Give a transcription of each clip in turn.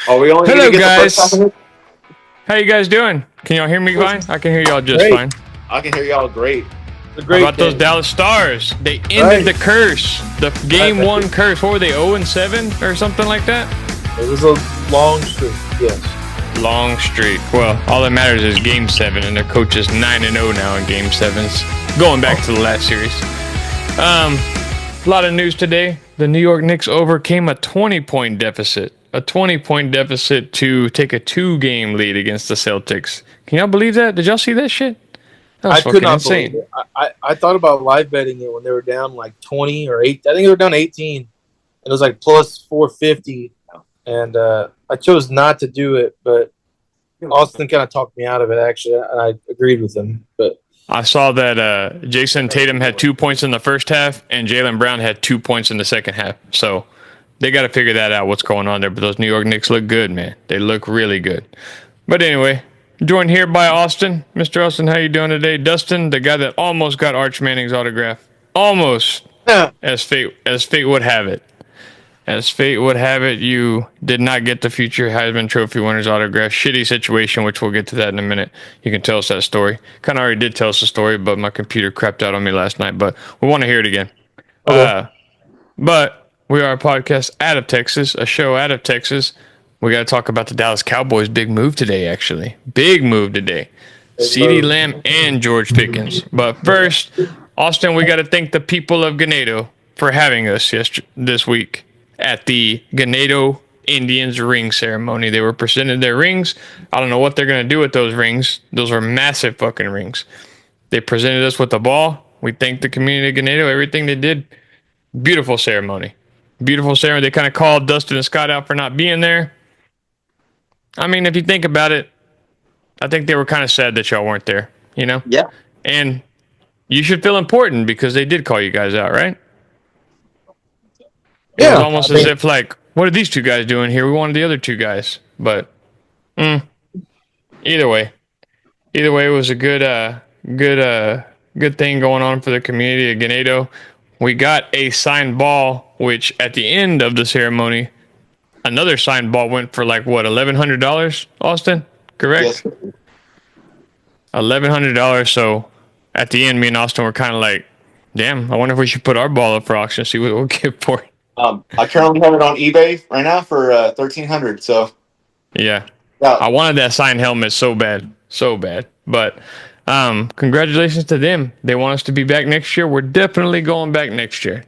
Are we only Hello, gonna get the first guys. half of it? How you guys doing? Can y'all hear me fine? I can hear y'all just Great. fine. I can hear y'all great. It's a How great about those day. Dallas Stars? They ended Right. the curse. The game Right. one curse. What were they, 0-7 or something like that? It was a long streak. Yes. Long streak. Well, all that matters is game 7, and their coach is 9-0 now in game 7s. Going back to the last series. A lot of news today. The New York Knicks overcame a 20-point deficit. A 20-point deficit to take a 2-game lead against the Celtics. Can y'all believe that? Did y'all see that shit? That was I could fucking not insane. believe it. I thought about live betting it when they were down like 20 or 8. I think they were down 18. And it was like plus 450. And I chose not to do it, but Austin kind of talked me out of it, actually. And I agreed with him. But I saw that Jason Tatum had 2 points in the first half, and Jaylen Brown had 2 points in the second half. So they got to figure that out, what's going on there. But those New York Knicks look good, man. They look really good. But anyway, joined here by Austin. Mr. Austin, how you doing today? Dustin, the guy that almost got Arch Manning's autograph. Almost, as fate would have it. As fate would have it, you did not get the future Heisman Trophy winner's autograph. Shitty situation, which we'll get to that in a minute. You can tell us that story. Kind of already did tell us the story, but my computer crapped out on me last night. But we want to hear it again. Okay. But we are a podcast out of Texas, a show out of Texas. We got to talk about the Dallas Cowboys' big move today, actually. Big move today. CeeDee Lamb and George Pickens. But first, Austin, we got to thank the people of Ganado for having us this week at the Ganado Indians ring ceremony. They were presented their rings. I don't know what they're going to do with those rings. Those are massive fucking rings. They presented us with the ball. We thanked the community of Ganado, everything they did. Beautiful ceremony. Beautiful ceremony. They kind of called Dustin and Scott out for not being there. I mean, if you think about it, I think they were kind of sad that y'all weren't there, you know? Yeah. And you should feel important because they did call you guys out, right? It was almost as if, like, what are these two guys doing here? We wanted the other two guys. But either way, it was a good thing going on for the community of Ganado. We got a signed ball, which at the end of the ceremony, another signed ball went for like what, $1,100, Austin? Correct? Yes. $1,100. So at the end, me and Austin were kind of like, damn, I wonder if we should put our ball up for auction, see what we'll get for it. I currently have it on eBay right now for $1,300. So yeah, I wanted that signed helmet so bad. But congratulations to them. They want us to be back next year. We're definitely going back next year.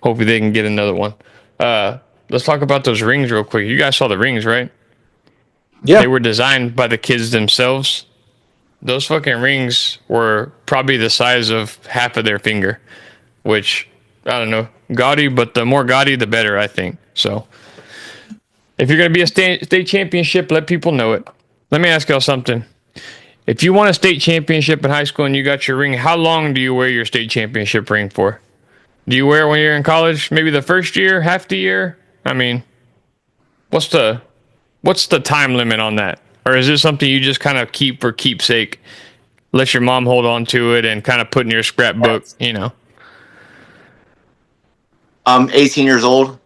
Hopefully they can get another one. Let's talk about those rings real quick. You guys saw the rings, right? Yeah. They were designed by the kids themselves. Those fucking rings were probably the size of half of their finger, which, I don't know, gaudy, but the more gaudy, the better, I think. So if you're going to be a state championship, let people know it. Let me ask y'all something. If you won a state championship in high school and you got your ring, how long do you wear your state championship ring for? Do you wear it when you're in college? Maybe the first year, half the year? I mean, what's the time limit on that? Or is this something you just kind of keep for keepsake? Let your mom hold on to it and kind of put in your scrapbook, you know? I'm 18 years old.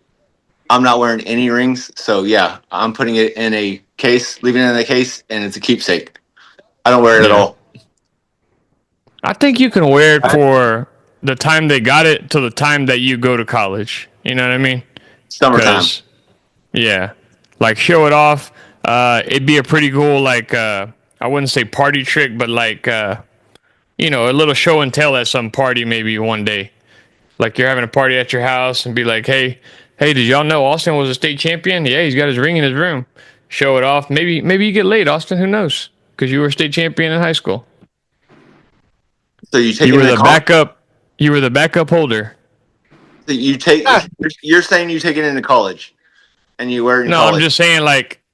I'm not wearing any rings. So, yeah, I'm putting it in a case, leaving it in a case, and it's a keepsake. I don't wear it at all. I think you can wear it for the time they got it to the time that you go to college. You know what I mean? Summertime. Yeah. Like, show it off. It'd be a pretty cool, like, I wouldn't say party trick, but like, you know, a little show and tell at some party maybe one day. Like, you're having a party at your house and be like, hey, did y'all know Austin was a state champion? Yeah, he's got his ring in his room. Show it off. Maybe you get laid, Austin. Who knows? Because you were a state champion in high school. So you were the backup. You were the backup holder. So you're saying you take it into college, and you wear it in college.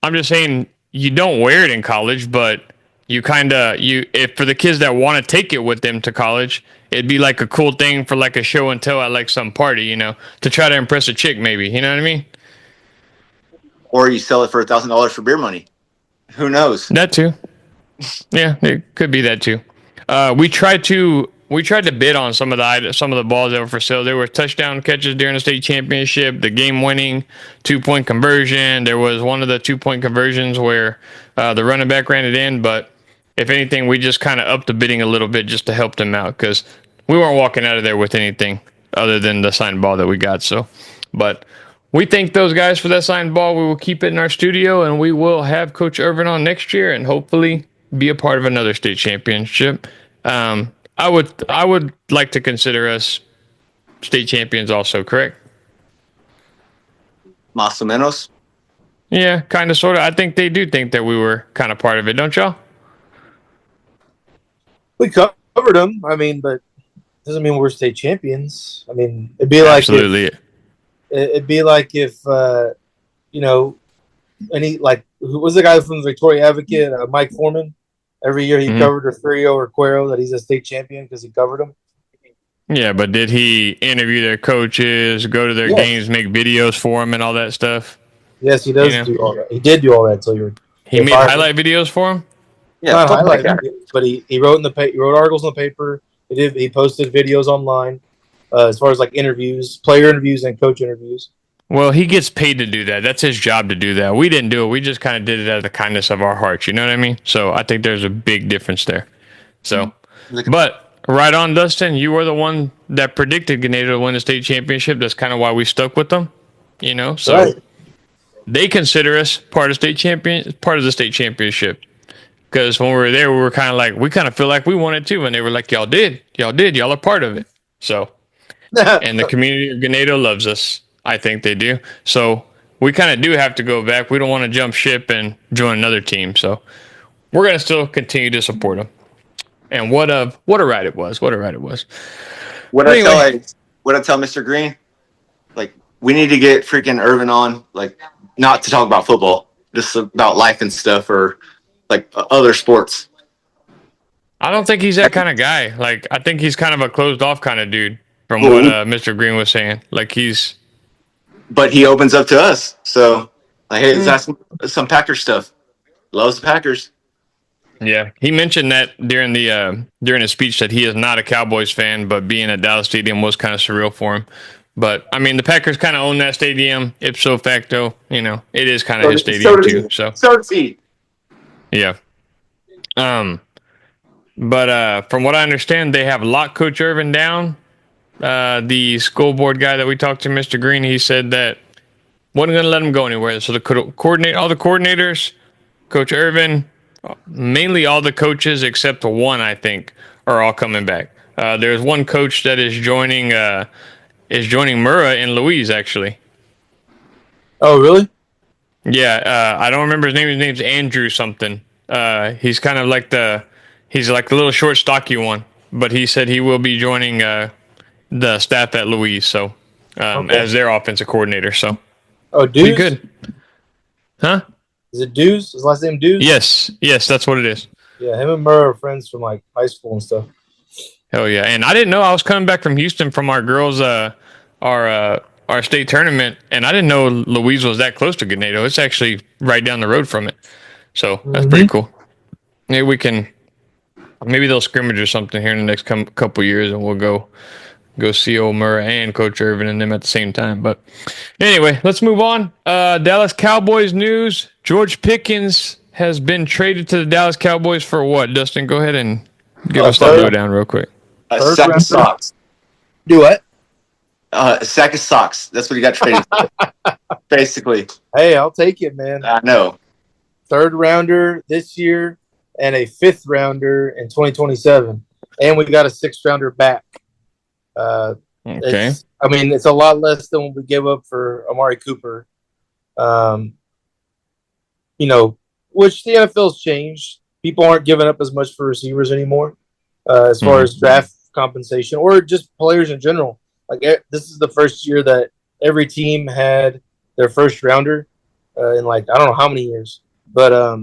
I'm just saying you don't wear it in college, but you if for the kids that want to take it with them to college, it'd be like a cool thing for like a show and tell at like some party, you know, to try to impress a chick, maybe. You know what I mean? Or you sell it for $1,000 for beer money. Who knows? That too. Yeah, it could be that too. We tried to we tried to bid on some of the balls that were for sale. There were touchdown catches during the state championship, the game-winning 2-point conversion. There was one of the 2-point conversions where the running back ran it in. But if anything, we just kind of upped the bidding a little bit just to help them out because we weren't walking out of there with anything other than the signed ball that we got. So, but we thank those guys for that signed ball. We will keep it in our studio, and we will have Coach Irvin on next year, and hopefully be a part of another state championship. I would like to consider us state champions also, correct? Más o menos. Yeah, kind of, sort of. I think they do think that we were kind of part of it, don't y'all? We covered them. I mean, but doesn't mean we're state champions. I mean, it'd be like Absolutely. It'd be like if you know, who was the guy from Victoria Advocate, Mike Foreman? Every year he covered Refugio or Cuero that he's a state champion because he covered them. Yeah, but did he interview their coaches, go to their games, make videos for them, and all that stuff? Yes, he does do all that. He did do all that until you were. He made highlight videos for him. Yeah, not highlight, but he wrote he wrote articles in the paper. He posted videos online as far as like interviews, player interviews, and coach interviews. Well, he gets paid to do that. That's his job to do that. We didn't do it. We just kind of did it out of the kindness of our hearts. You know what I mean? So I think there's a big difference there. So, but right on, Dustin. You were the one that predicted Ganado to win the state championship. That's kind of why we stuck with them. You know, so they consider us part of the state championship. Because when we were there, we were kind of like, we kind of feel like we won it too. And they were like, y'all did, y'all are part of it. So, and the community of Ganado loves us. I think they do. So we kind of do have to go back. We don't want to jump ship and join another team. So we're going to still continue to support them. And what a ride it was. What a ride it was. What I tell Mr. Green? Like, we need to get freaking Irvin on, like, not to talk about football, just about life and stuff, or like other sports. I don't think he's that kind of guy. Like, I think he's kind of a closed off kind of dude from what Mr. Green was saying. Like, but he opens up to us. So, like, hey, let's ask some Packers stuff. Loves the Packers. Yeah, he mentioned that during his speech that he is not a Cowboys fan, but being at Dallas Stadium was kind of surreal for him. But I mean, the Packers kind of own that stadium, ipso facto. You know, it is kind of his stadium too. So does he. Yeah. But from what I understand, they have locked Coach Irvin down. The school board guy that we talked to, Mr. Green, he said that wasn't going to let him go anywhere. So all the coordinators, Coach Irvin, mainly all the coaches except one, I think, are all coming back. There's one coach that is joining Murrah and Louise, actually. Oh, really? Yeah, I don't remember his name. His name's Andrew something. He's kind of like the little short, stocky one. But he said he will be joining the staff at Louise, so as their offensive coordinator. So, Deuce? Good. Huh? Is it Deuce? His last name Deuce? Yes, that's what it is. Yeah, him and Murrah are friends from like high school and stuff. Hell yeah! And I didn't know I was coming back from Houston from our girls' our state tournament, and I didn't know Louise was that close to Ganado. It's actually right down the road from it, so that's pretty cool. Maybe they'll scrimmage or something here in the next couple years, and we'll go see old Murrah and Coach Irvin and them at the same time. But anyway, let's move on. Dallas Cowboys news. George Pickens has been traded to the Dallas Cowboys for what? Dustin, go ahead and give us that lowdown real quick. A sack of socks. Do what? A sack of socks. That's what he got traded for. Basically. Hey, I'll take it, man. I know. 3rd rounder this year and a 5th rounder in 2027. And we got a 6th rounder back. Okay. It's a lot less than what we gave up for Amari Cooper. Which the NFL's changed. People aren't giving up as much for receivers anymore as far as draft compensation or just players in general. Like, this is the first year that every team had their 1st rounder in I don't know how many years. But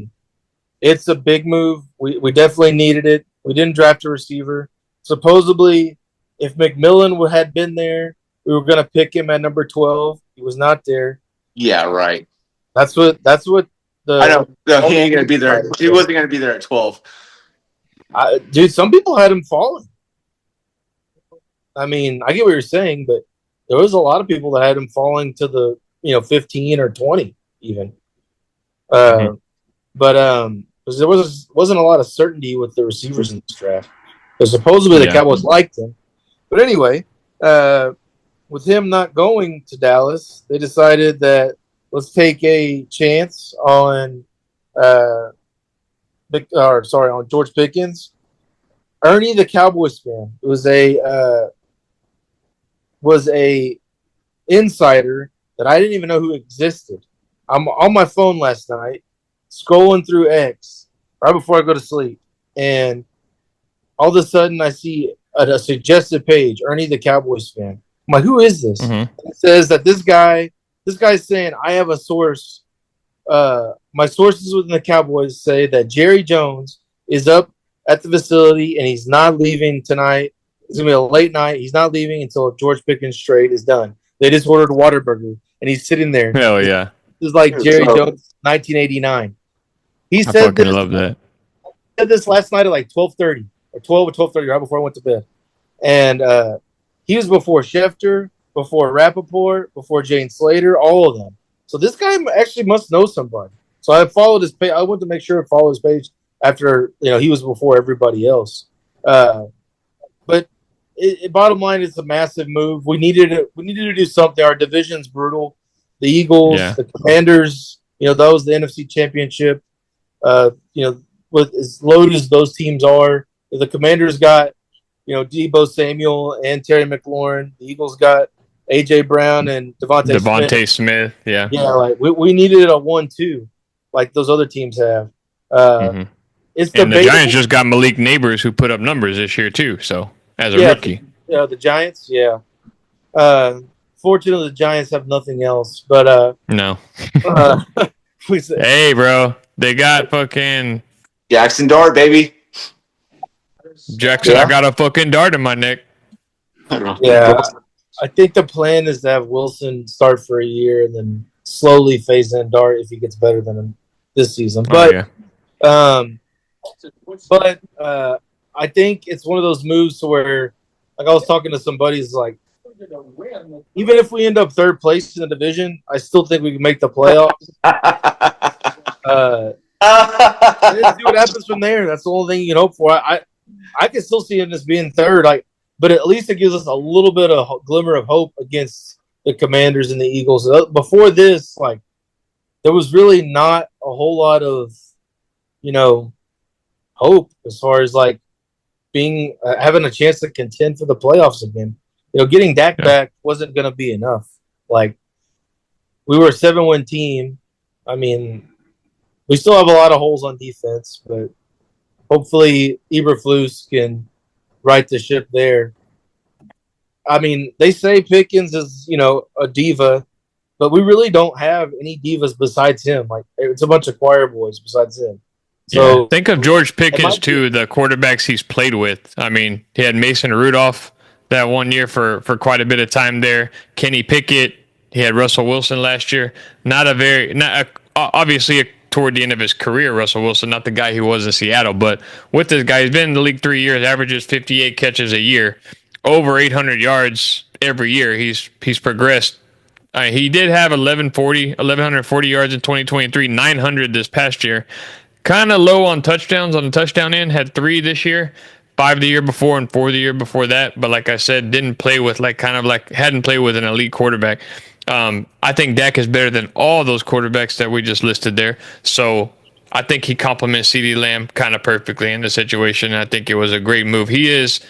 it's a big move. We definitely needed it. We didn't draft a receiver. Supposedly, if McMillan had been there, we were going to pick him at number 12. He was not there. Yeah, right. That's what the. I know. No, he ain't going to be there. He wasn't going to be there at 12. Dude, some people had him falling. I mean, I get what you're saying, but there was a lot of people that had him falling to the 15 or 20 even. But because there wasn't a lot of certainty with the receivers in this draft. But supposedly the Cowboys liked him. But anyway, with him not going to Dallas, they decided that let's take a chance on on George Pickens. Ernie, the Cowboys fan, was a insider that I didn't even know who existed. I'm on my phone last night, scrolling through X right before I go to sleep, and all of a sudden I see a suggested page, Ernie, the Cowboys fan. I'm like, who is this? It says that this guy's saying, I have a source. My sources within the Cowboys say that Jerry Jones is up at the facility and he's not leaving tonight. It's going to be a late night. He's not leaving until George Pickens' trade is done. They just ordered Whataburger, and he's sitting there. Hell yeah. This is like Jerry Jones, 1989. I fucking love that. He said this last night at like 12:30 or 12 or 12:30, right before I went to bed. And he was before Schefter, before Rappaport, before Jane Slater, all of them. So this guy actually must know somebody. So I followed his page. I went to make sure to follow his page after he was before everybody else. But bottom line, it's a massive move. We needed to do something. Our division's brutal. The Eagles, the Commanders, that was the NFC Championship. With as loaded as those teams are, the Commanders got Deebo Samuel and Terry McLaurin. The Eagles got A.J. Brown and Devontae Smith. Yeah. Yeah, like we needed a 1-2 like those other teams have. It's and the Giants just got Malik Neighbors, who put up numbers this year too. So as a rookie, the Giants, fortunately, the Giants have nothing else. But no. Hey, bro, they got fucking Jackson Dart, baby. Jackson, I got a fucking dart in my neck. Yeah, I think the plan is to have Wilson start for a year and then slowly phase in Dart if he gets better than him this season. But I think it's one of those moves to where, like I was talking to some buddies, like even if we end up third place in the division, I still think we can make the playoffs. See what happens from there. That's the only thing you can hope for. I can still see him as being third, but at least it gives us a little bit of glimmer of hope against the Commanders and the Eagles. Before this, there was really not a whole lot of, hope as far as being having a chance to contend for the playoffs again. Getting Dak back wasn't going to be enough. We were a 7-win team. I mean, we still have a lot of holes on defense, but hopefully Eberflus can right the ship there. I mean, they say Pickens is, a diva, but we really don't have any divas besides him. It's a bunch of choir boys besides him. So think of George Pickens too, the quarterbacks he's played with. I mean, he had Mason Rudolph that one year for quite a bit of time there. Kenny Pickett, he had Russell Wilson last year. Obviously toward the end of his career, Russell Wilson, not the guy he was in Seattle, but with this guy, he's been in the league 3 years, averages 58 catches a year, over 800 yards every year. He's progressed. He did have 1,140 yards in 2023, 900 this past year. Kind of low on touchdowns on the touchdown end. Had 3 this year, 5 the year before, and 4 the year before that. But like I said, didn't play with hadn't played with an elite quarterback. I think Dak is better than all those quarterbacks that we just listed there. So I think he complements CeeDee Lamb kind of perfectly in the situation. I think it was a great move. He is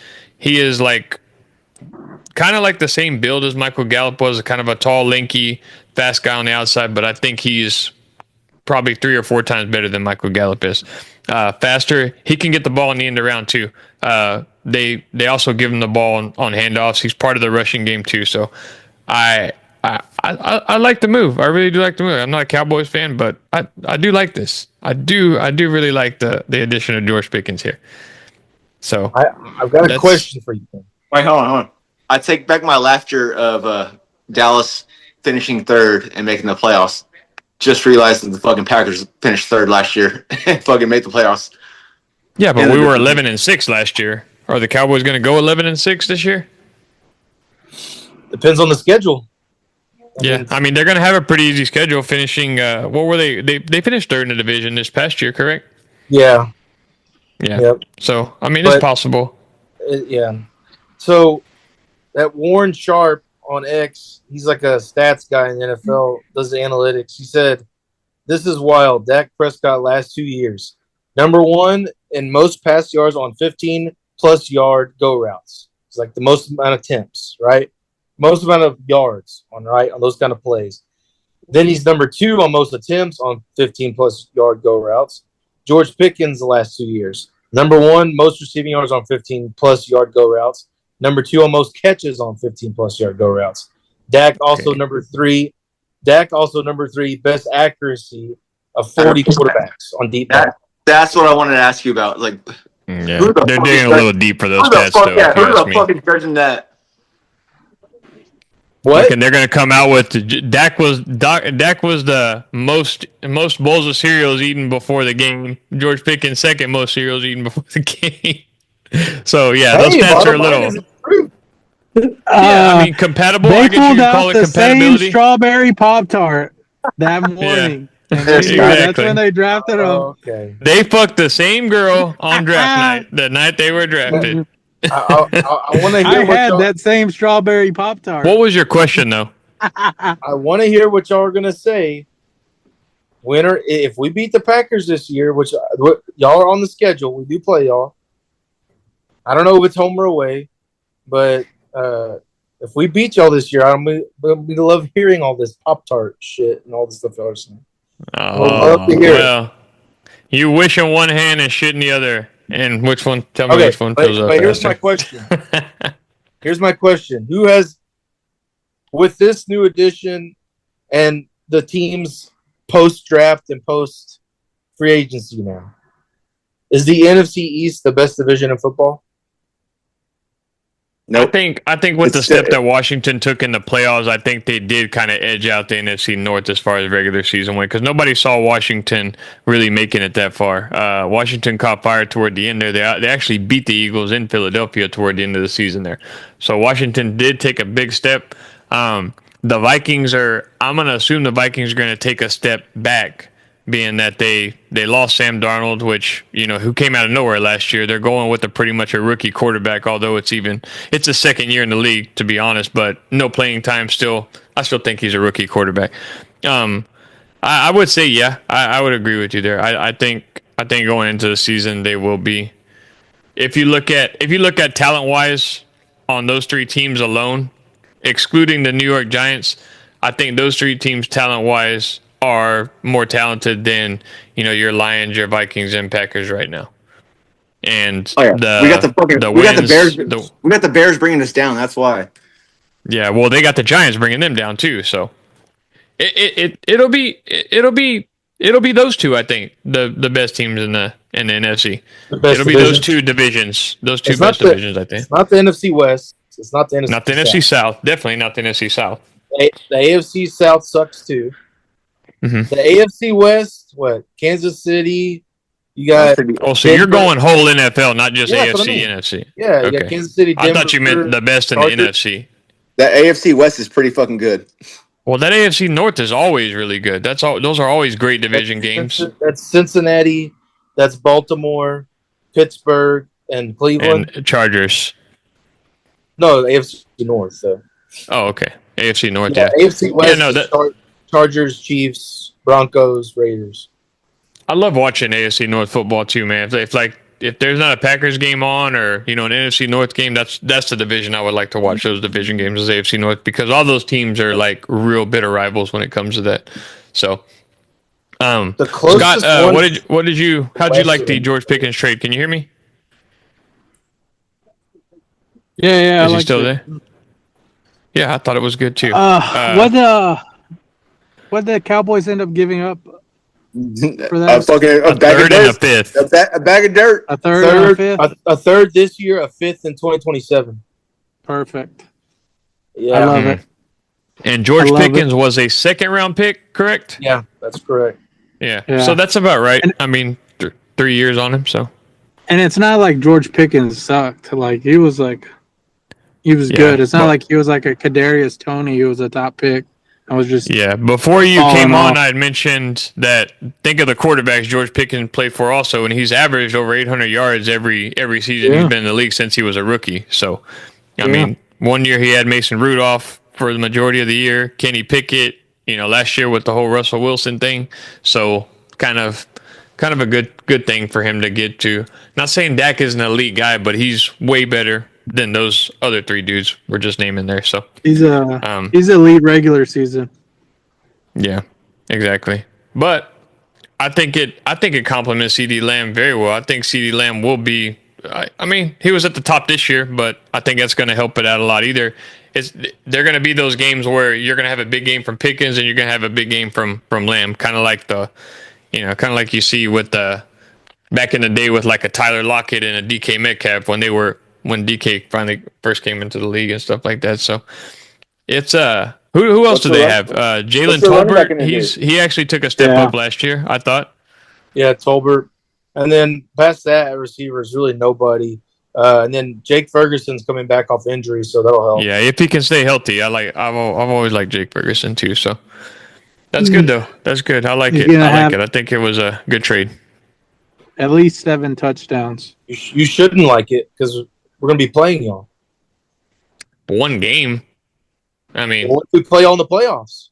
kind of like the same build as Michael Gallup was, kind of a tall, lanky, fast guy on the outside, but I think he's probably 3 or 4 times better than Michael Gallup is. Faster. He can get the ball in the end around too. They also give him the ball on handoffs. He's part of the rushing game too. So I like the move. I really do like the move. I'm not a Cowboys fan, but I do like this. I do really like the addition of George Pickens here. So I've got a question for you. Wait, hold on. I take back my laughter of Dallas finishing third and making the playoffs. Just realized that the fucking Packers finished third last year and fucking made the playoffs. Yeah, but we were 11-6 last year. Are the Cowboys going to go 11-6 this year? Depends on the schedule. I mean, they're going to have a pretty easy schedule finishing. What were they? They finished third in the division this past year, correct? Yeah. Yeah. Yep. So, I mean, it's possible. Yeah. So, that Warren Sharp on X, he's like a stats guy in the NFL, does the analytics. He said, this is wild. Dak Prescott last 2 years. Number one in most pass yards on 15-plus yard go routes. It's like the most amount of attempts, right? Most amount of yards on those kind of plays. Then he's number two on most attempts on 15-plus yard go routes. George Pickens the last 2 years. Number one, most receiving yards on 15-plus yard go routes. Number two on most catches on 15-plus yard go routes. Dak also number three. Best accuracy of 40 quarterbacks on deep ball. That's what I wanted to ask you about. Like, they're digging a little deep for those stats, though. Yeah, who the fuck is judging that? What? And they're going to come out with Dak was the most bowls of cereals eaten before the game. George Pickens second most cereals eaten before the game. So those stats are a little. I mean, compatible. They I guess pulled you out call it the compatibility. same strawberry Pop-Tart that morning. Exactly. That's when they drafted him. Okay. They fucked the same girl on draft night, the night they were drafted. I want to hear. I had that same strawberry Pop-Tart. What was your question, though? I want to hear what y'all are gonna say. Winner, if we beat the Packers this year, which y'all are on the schedule, we do play y'all. I don't know if it's home or away, but if we beat y'all this year, I'm gonna love hearing all this Pop-Tart shit and all this stuff y'all are saying. Oh, well, you wish in one hand and shit in the other. And which one? Tell me which one fills up. But here's my question. Who has, with this new addition and the teams post-draft and post-free agency now, is the NFC East the best division in football? Nope. I think with the step that Washington took in the playoffs, I think they did kind of edge out the NFC North as far as regular season went, because nobody saw Washington really making it that far. Washington caught fire toward the end there. They actually beat the Eagles in Philadelphia toward the end of the season there. So Washington did take a big step. The Vikings I'm going to assume the Vikings are going to take a step back, being that they lost Sam Darnold, which, who came out of nowhere last year. They're going with pretty much a rookie quarterback, although it's a second year in the league, to be honest, but no playing time still. I still think he's a rookie quarterback. I would say, I would agree with you there. I think going into the season, they will be. If you look at talent-wise on those three teams alone, excluding the New York Giants, I think those three teams talent-wise are more talented than your Lions, your Vikings, and Packers right now. And we got the Bears bringing us down. That's why. Yeah, well, they got the Giants bringing them down too. So it'll be those two. I think the best teams in the NFC. It'll be those two divisions. Those two best divisions. I think. It's not the NFC West. It's not the NFC. Not the NFC South. Definitely not the NFC South. The AFC South sucks too. Mm-hmm. The AFC West, Kansas City. You got. Oh, so you're going whole NFL, not just AFC, NFC. Yeah, you got Kansas City. Denver, I thought you meant the best in the NFC. That AFC West is pretty fucking good. Well, that AFC North is always really good. Those are always great division games. That's Cincinnati. That's Baltimore, Pittsburgh, and Cleveland. And Chargers. No, the AFC North. So. Oh, okay. AFC North. Yeah. AFC West. Chargers, Chiefs, Broncos, Raiders. I love watching AFC North football too, man. If there's not a Packers game on or an NFC North game, that's the division I would like to watch. Those division games is AFC North, because all those teams are like real bitter rivals when it comes to that. So, the closest Scott, how'd you like the George Pickens trade? Can you hear me? Yeah. Is he still there? Yeah, I thought it was good too. What did the Cowboys end up giving up for that? A third and a fifth. A bag of dirt. A third and a fifth? A third this year, a fifth in 2027. Perfect. Yeah. I love it. And George Pickens was a second-round pick, correct? Yeah, that's correct. Yeah. So that's about right. I mean, 3 years on him, so. And it's not like George Pickens sucked. Like, he he was good. It's not like he was like a Kadarius Toney. He was a top pick. I was just Before you came on, off. I had mentioned that think of the quarterbacks George Pickens played for also, and he's averaged over 800 yards every season he's been in the league since he was a rookie. So, I mean, one year he had Mason Rudolph for the majority of the year, Kenny Pickett, last year with the whole Russell Wilson thing. So, kind of a good thing for him to get to. Not saying Dak is an elite guy, but he's way better than those other three dudes we're just naming there. So he's elite regular season. Yeah, exactly. But I think it complements CeeDee Lamb very well. I think CeeDee Lamb will be. I mean, he was at the top this year, but I think that's going to help it out a lot. They're going to be those games where you're going to have a big game from Pickens and you're going to have a big game from Lamb, kind of like like you see with the back in the day with like a Tyler Lockett and a DK Metcalf when DK finally first came into the league and stuff like that. So it's who else do they have? Jalen Tolbert. He actually took a step up last year, I thought. Yeah, Tolbert. And then past that, at receiver is really nobody. And then Jake Ferguson's coming back off injury, so that'll help. Yeah, if he can stay healthy. I've always liked Jake Ferguson too, so that's good though. That's good. I like it. I think it was a good trade. At least 7 touchdowns. You shouldn't like it because we're going to be playing y'all. One game. I mean, what if we play on the playoffs?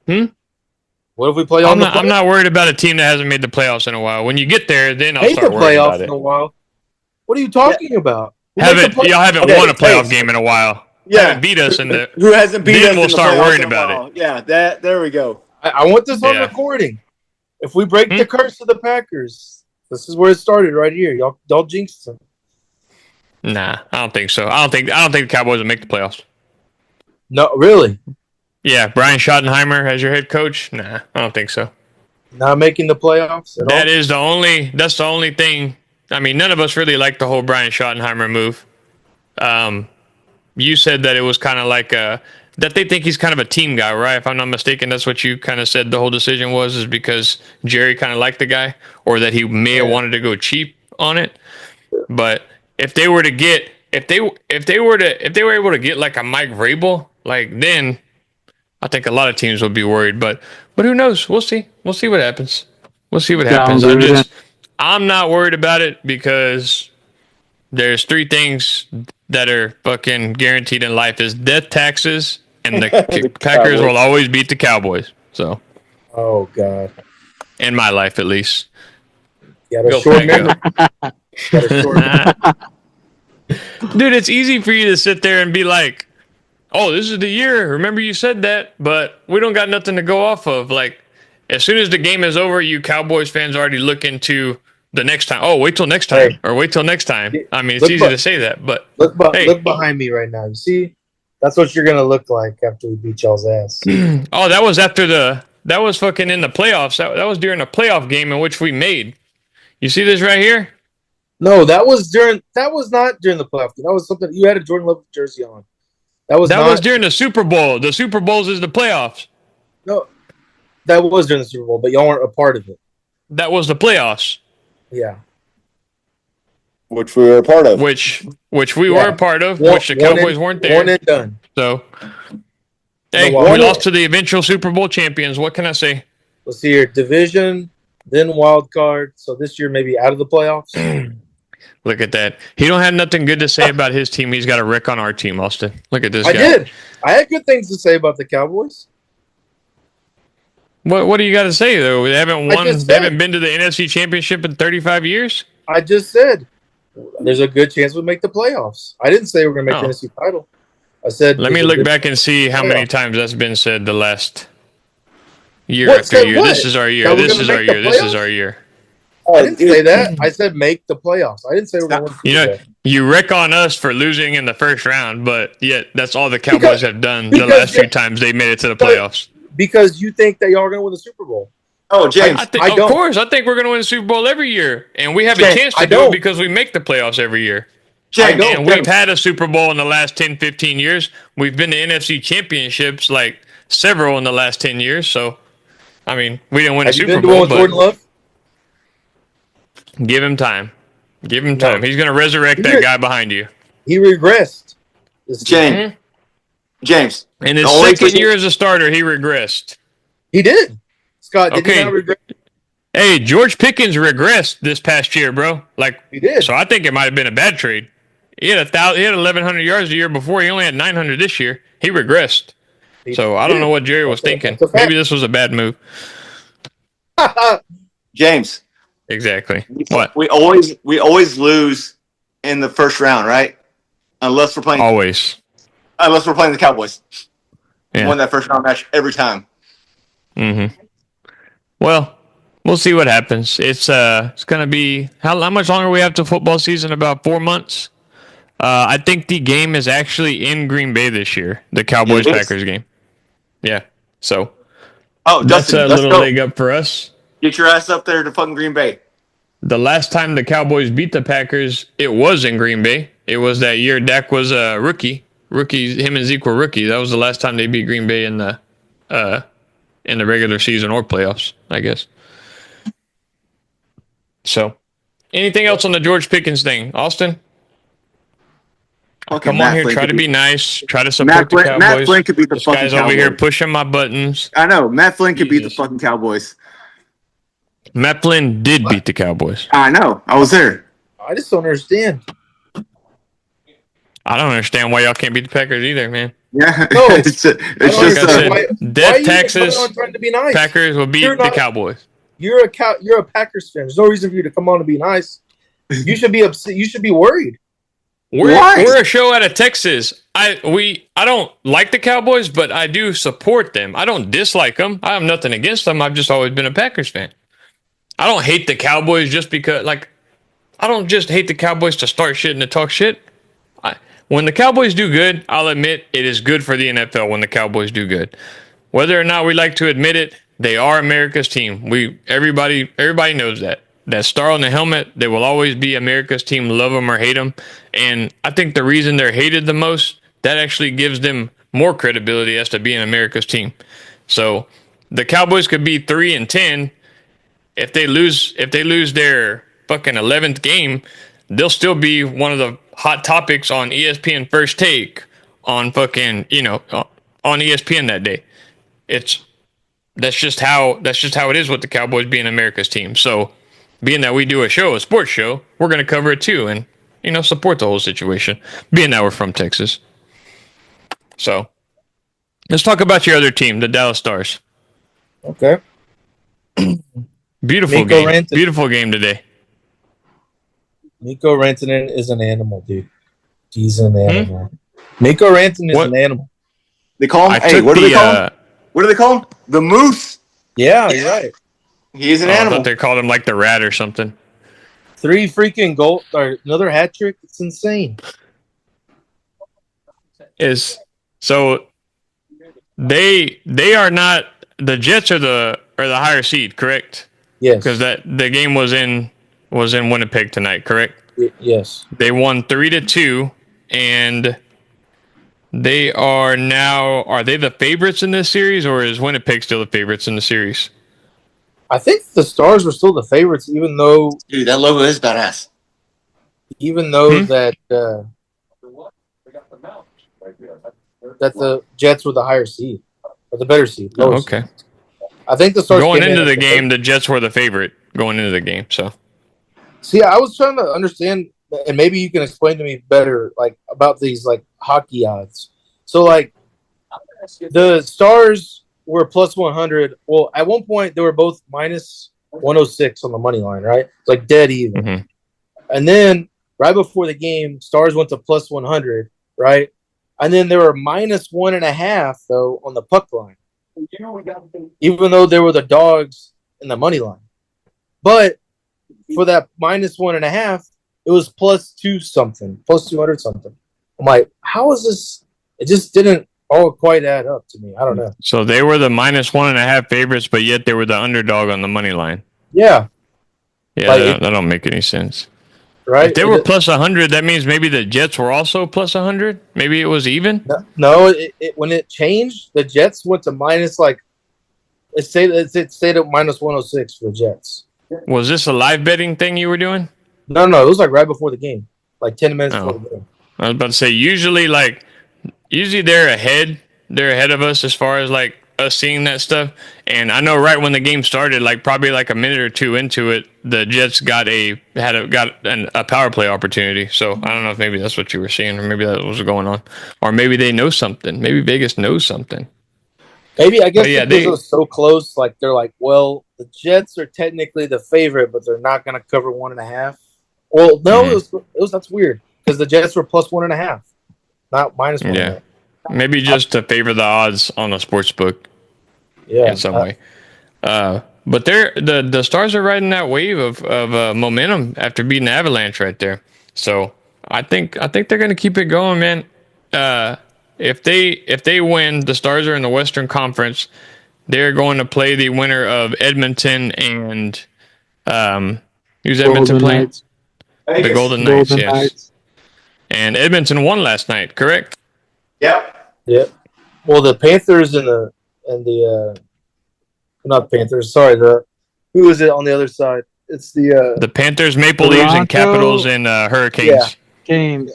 What if we play on the playoffs? I'm not worried about a team that hasn't made the playoffs in a while. When you get there, then I'll start worrying about it. In a while. What are you talking about? Y'all haven't won a playoff game in a while. Yeah, haven't beat us in the. Who hasn't beat us? Then we'll start worrying about it. Yeah, there we go. I want this on recording. If we break the curse of the Packers, this is where it started right here. Y'all jinxed them. Nah, I don't think so. I don't think the Cowboys will make the playoffs. No, really? Yeah, Brian Schottenheimer as your head coach? Nah, I don't think so. Not making the playoffs at all? That's the only thing. I mean, none of us really like the whole Brian Schottenheimer move. You said that it was kind of like that they think he's kind of a team guy, right? If I'm not mistaken, that's what you kind of said the whole decision is because Jerry kind of liked the guy, or that he may have wanted to go cheap on it. But if they were able to get like a Mike Vrabel, like then I think a lot of teams would be worried. But who knows? We'll see. We'll see what happens. I'm not worried about it because there's 3 things that are fucking guaranteed in life: is death, taxes, and the Packers will always beat the Cowboys. So, oh god, in my life at least. Yeah, a short memory. Dude, it's easy for you to sit there and be like, "Oh, this is the year. Remember you said that," but we don't got nothing to go off of. Like, as soon as the game is over, you Cowboys fans already look into the next time. Oh, wait till next time, or wait till next time. I mean, it's easy to say that, but look behind me right now. You see, that's what you're gonna look like after we beat y'all's ass. Oh, that was that was fucking in the playoffs. That was during a playoff game in which we made. You see this right here? No, that was not during the playoff game. That was something you had a Jordan Love jersey on. That was during the Super Bowl. The Super Bowls is the playoffs. No, that was during the Super Bowl, but y'all weren't a part of it. That was the playoffs. Yeah. Which we were a part of. Which we were a part of, which the Cowboys weren't there. One and done. So, hey, we lost to the eventual Super Bowl champions. What can I say? Let's see here. Division, then wild card. So this year maybe out of the playoffs. Look at that. He don't have nothing good to say about his team. He's got a wreck on our team, Austin. Look at this guy. I did. I had good things to say about the Cowboys. What do you got to say, though? They haven't won. They haven't been to the NFC Championship in 35 years? I just said there's a good chance we'll make the playoffs. I didn't say we're going to make the NFC title. I said... Let me look back and see how many times that's been said the last year after year. This is our year. This is our year. This is our year. I didn't say that. I said make the playoffs. I didn't say we're going to win. You wreck on us for losing in the first round, but yet that's all the Cowboys have done the last few times they made it to the playoffs. Because you think that y'all are going to win the Super Bowl. Oh, James. Of course. I think we're going to win the Super Bowl every year. And we have a chance to do it because we make the playoffs every year. James, and we've had a Super Bowl in the last 10, 15 years. We've been to NFC championships, like several in the last 10 years. So, I mean, we didn't win a Super Bowl. With Jordan Love? Give him time. Give him time. He's going to resurrect that guy behind you. He regressed. James. In his second year as a starter, he regressed. He did. Scott, did he not regress? Hey, George Pickens regressed this past year, bro. Like he did. So I think it might have been a bad trade. He had 1,100 yards the year before. He only had 900 this year. He regressed. So I don't know what Jerry was thinking. Maybe this was a bad move. James. Exactly. What? We always lose in the first round, right? Unless we're playing the Cowboys. Yeah. We won that first round match every time. Mm-hmm. Well, we'll see what happens. It's going to be how much longer we have to football season? About 4 months. I think the game is actually in Green Bay this year. The Cowboys-Packers game. Yeah. So. Oh, that's Dustin, a little leg up for us. Get your ass up there to fucking Green Bay. The last time the Cowboys beat the Packers, it was in Green Bay. It was that year Dak was a rookie. Him and Zeke were rookie. That was the last time they beat Green Bay in the regular season or playoffs, I guess. So, anything else on the George Pickens thing, Austin? Come on here, try to be nice, try to support the Cowboys. Matt Flynn could beat the fucking Cowboys. This guy's over here pushing my buttons. I know, Matt Flynn could beat the fucking Cowboys. Matt Flynn did beat the Cowboys. I know, I was there. I just don't understand. I don't understand why y'all can't beat the Packers either, man. Yeah, no, it's just death taxes. Nice? Packers will beat the Cowboys. You're a Packers fan. There's no reason for you to come on and be nice. You should be upset. You should be worried. We're a show out of Texas. I don't like the Cowboys, but I do support them. I don't dislike them. I have nothing against them. I've just always been a Packers fan. I don't hate the Cowboys just because, I don't just hate the Cowboys to start shit and to talk shit. When the Cowboys do good, I'll admit it is good for the NFL when the Cowboys do good. Whether or not we like to admit it, they are America's team. Everybody knows that. That star on the helmet, they will always be America's team, love them or hate them. And I think the reason they're hated the most, that actually gives them more credibility as to being America's team. So the Cowboys could be 3-10. If they lose their fucking 11th game, they'll still be one of the hot topics on ESPN First Take on fucking, on ESPN that day. That's just how it is with the Cowboys being America's team. So being that we do a sports show, we're going to cover it too and, support the whole situation, being that we're from Texas. So let's talk about your other team, the Dallas Stars. Okay. Beautiful game. Beautiful game today. Mikko Rantanen is an animal, dude. He's an animal. Mikko Rantanen is an animal. They call him. Hey, what do they call him? What do they call him? The Moose. Yeah, you're right. He's an animal. I thought they called him like the Rat or something. 3 freaking goals or another hat trick. It's insane. So they are not, the Jets are the higher seed, correct? Yes. Because the game was in Winnipeg tonight, correct? Yes. They won 3-2, and they are they the favorites in this series, or is Winnipeg still the favorites in the series? I think the Stars were still the favorites, even though... Dude, that logo is badass. Even though that the Jets were the higher seed, or the better seed. Okay. Seed. I think the Stars going into the game, the Jets were the favorite going into the game. So, see, I was trying to understand, and maybe you can explain to me better, about these hockey odds. So, the Stars were plus 100. Well, at one point they were both minus 106 on the money line, right? It's dead even. Mm-hmm. And then right before the game, Stars went to plus 100, right? And then they were minus 1.5 though on the puck line. Even though they were the dogs in the money line. But for that minus 1.5, it was plus 200 something. I'm like, how is this? It just didn't all quite add up to me. I don't know. So they were the minus 1.5 favorites, but yet they were the underdog on the money line. Yeah. Yeah, that don't make any sense. Right? If they were plus 100, that means maybe the Jets were also plus 100? Maybe it was even? No, when it changed, the Jets went to minus, it stayed at minus 106 for the Jets. Was this a live betting thing you were doing? No, it was right before the game, 10 minutes before the game. I was about to say, usually usually they're ahead. They're ahead of us as far as like us seeing that stuff. And I know right when the game started, like probably like a minute or two into it, the Jets got a power play opportunity. So I don't know if maybe that's what you were seeing, or maybe that was going on, or maybe they know something. Maybe Vegas knows something. Maybe I guess because it was so close. Like they're like, well, the Jets are technically the favorite, but they're not going to cover 1.5. Well, no, it was that's weird because the Jets were plus 1.5, not minus 1.5. Yeah, maybe just to favor the odds on a sports book. Yeah, in some way. But the Stars are riding that wave of momentum after beating the Avalanche right there. So I think they're going to keep it going, man. If they win, the Stars are in the Western Conference. They're going to play the winner of Edmonton and who's Edmonton playing? The Golden Knights, yes. Knights. And Edmonton won last night, correct? Yep. Yep. Well, the Panthers and the not Panthers. Sorry, who is it on the other side? It's the Panthers, Maple Leafs, and Capitals and Hurricanes. Yeah, Canes.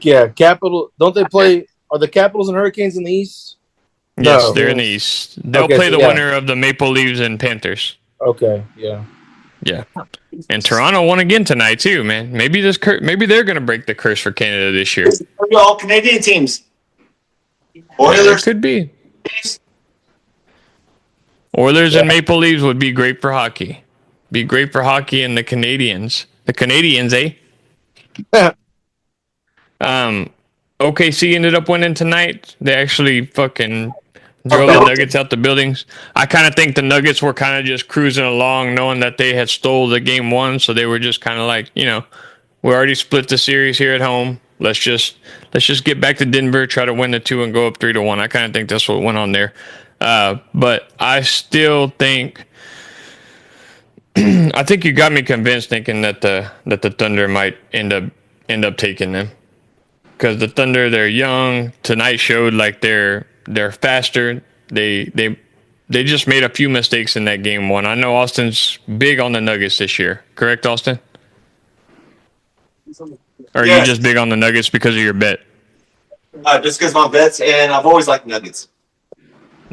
Yeah, Capital. Don't they play? Are the Capitals and Hurricanes in the East? Yes, no. They're in the East. They'll play the winner of the Maple Leafs and Panthers. Okay, yeah. Yeah. And Toronto won again tonight too, man. Maybe they're going to break the curse for Canada this year. All Canadian teams. Oilers, yeah, could be. Oilers and Maple Leafs would be great for hockey. Be great for hockey and the Canadians. The Canadians, eh? OKC ended up winning tonight. They actually fucking drove the Nuggets out the buildings. I kind of think the Nuggets were kind of just cruising along, knowing that they had stole the game one, so they were just kind of like, we already split the series here at home. Let's just get back to Denver, try to win the 2 and go up 3-1. I kind of think that's what went on there. But I still think I think you got me convinced thinking that the Thunder might end up taking them, because the Thunder, they're young. Tonight showed like they're faster. They just made a few mistakes in that game one. I know Austin's big on the Nuggets this year, correct, Austin? Or are you just big on the Nuggets because of your bet? Just because my bets, and I've always liked Nuggets.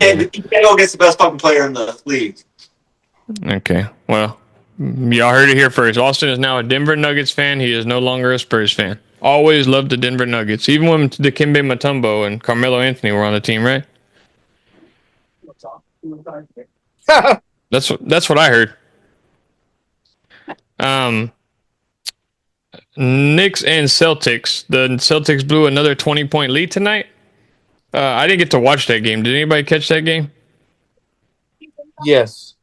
And you can't go against the best fucking player in the league. Okay, well, y'all heard it here first. Austin is now a Denver Nuggets fan. He is no longer a Spurs fan. Always loved the Denver Nuggets, even when Dikembe Mutombo and Carmelo Anthony were on the team, right? That's what I heard. Knicks and Celtics. The Celtics blew another 20-point lead tonight. I didn't get to watch that game. Did anybody catch that game? Yes.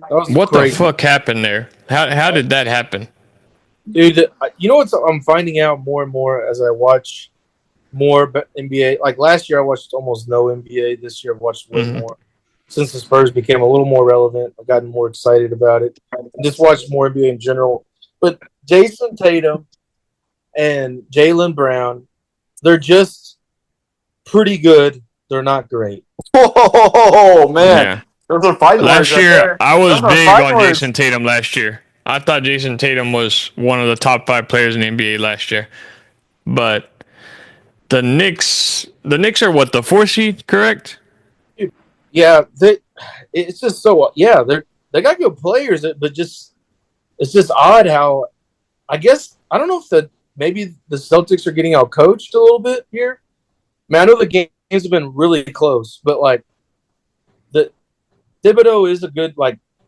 What the fuck happened there? How did that happen? Dude, you know what I'm finding out more and more as I watch more NBA. Like last year, I watched almost no NBA. This year, I've watched way more. Since the Spurs became a little more relevant, I've gotten more excited about it. I just watched more NBA in general. But Jason Tatum and Jaylen Brown, they're just pretty good. They're not great. Oh, man. Yeah. Those are fighting last year, I was big on Jason Tatum last year. I thought Jason Tatum was one of the top 5 players in the NBA last year. But the Knicks are what, the 4 seed, correct? Yeah, it's just so they got good players, but just it's just odd how I guess I don't know if maybe the Celtics are getting out coached a little bit here. I mean, I know the games have been really close, but like the Thibodeau is a good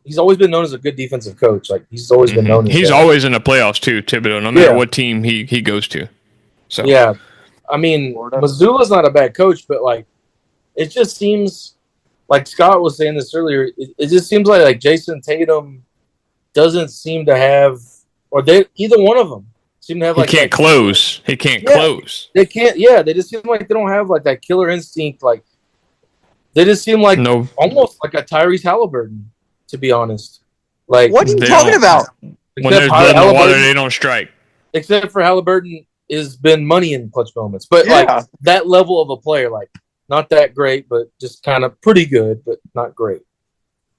he's always been known as a good defensive coach. Like he's always been known. He's always in the playoffs too, Thibodeau, no matter what team he goes to. So yeah, I mean Mazzulla's not a bad coach, but like it just seems. Like Scott was saying this earlier, it just seems like Jason Tatum doesn't seem to have, or either one of them seem to have he can't close. He can't close. They can't. Yeah, they just seem like they don't have like that killer instinct. Like they just seem like almost like a Tyrese Halliburton, to be honest. Like what are you talking about? When there's blood in the water, they don't strike. Except for Halliburton has been money in clutch moments, but like that level of a player, like. Not that great, but just kind of pretty good, but not great.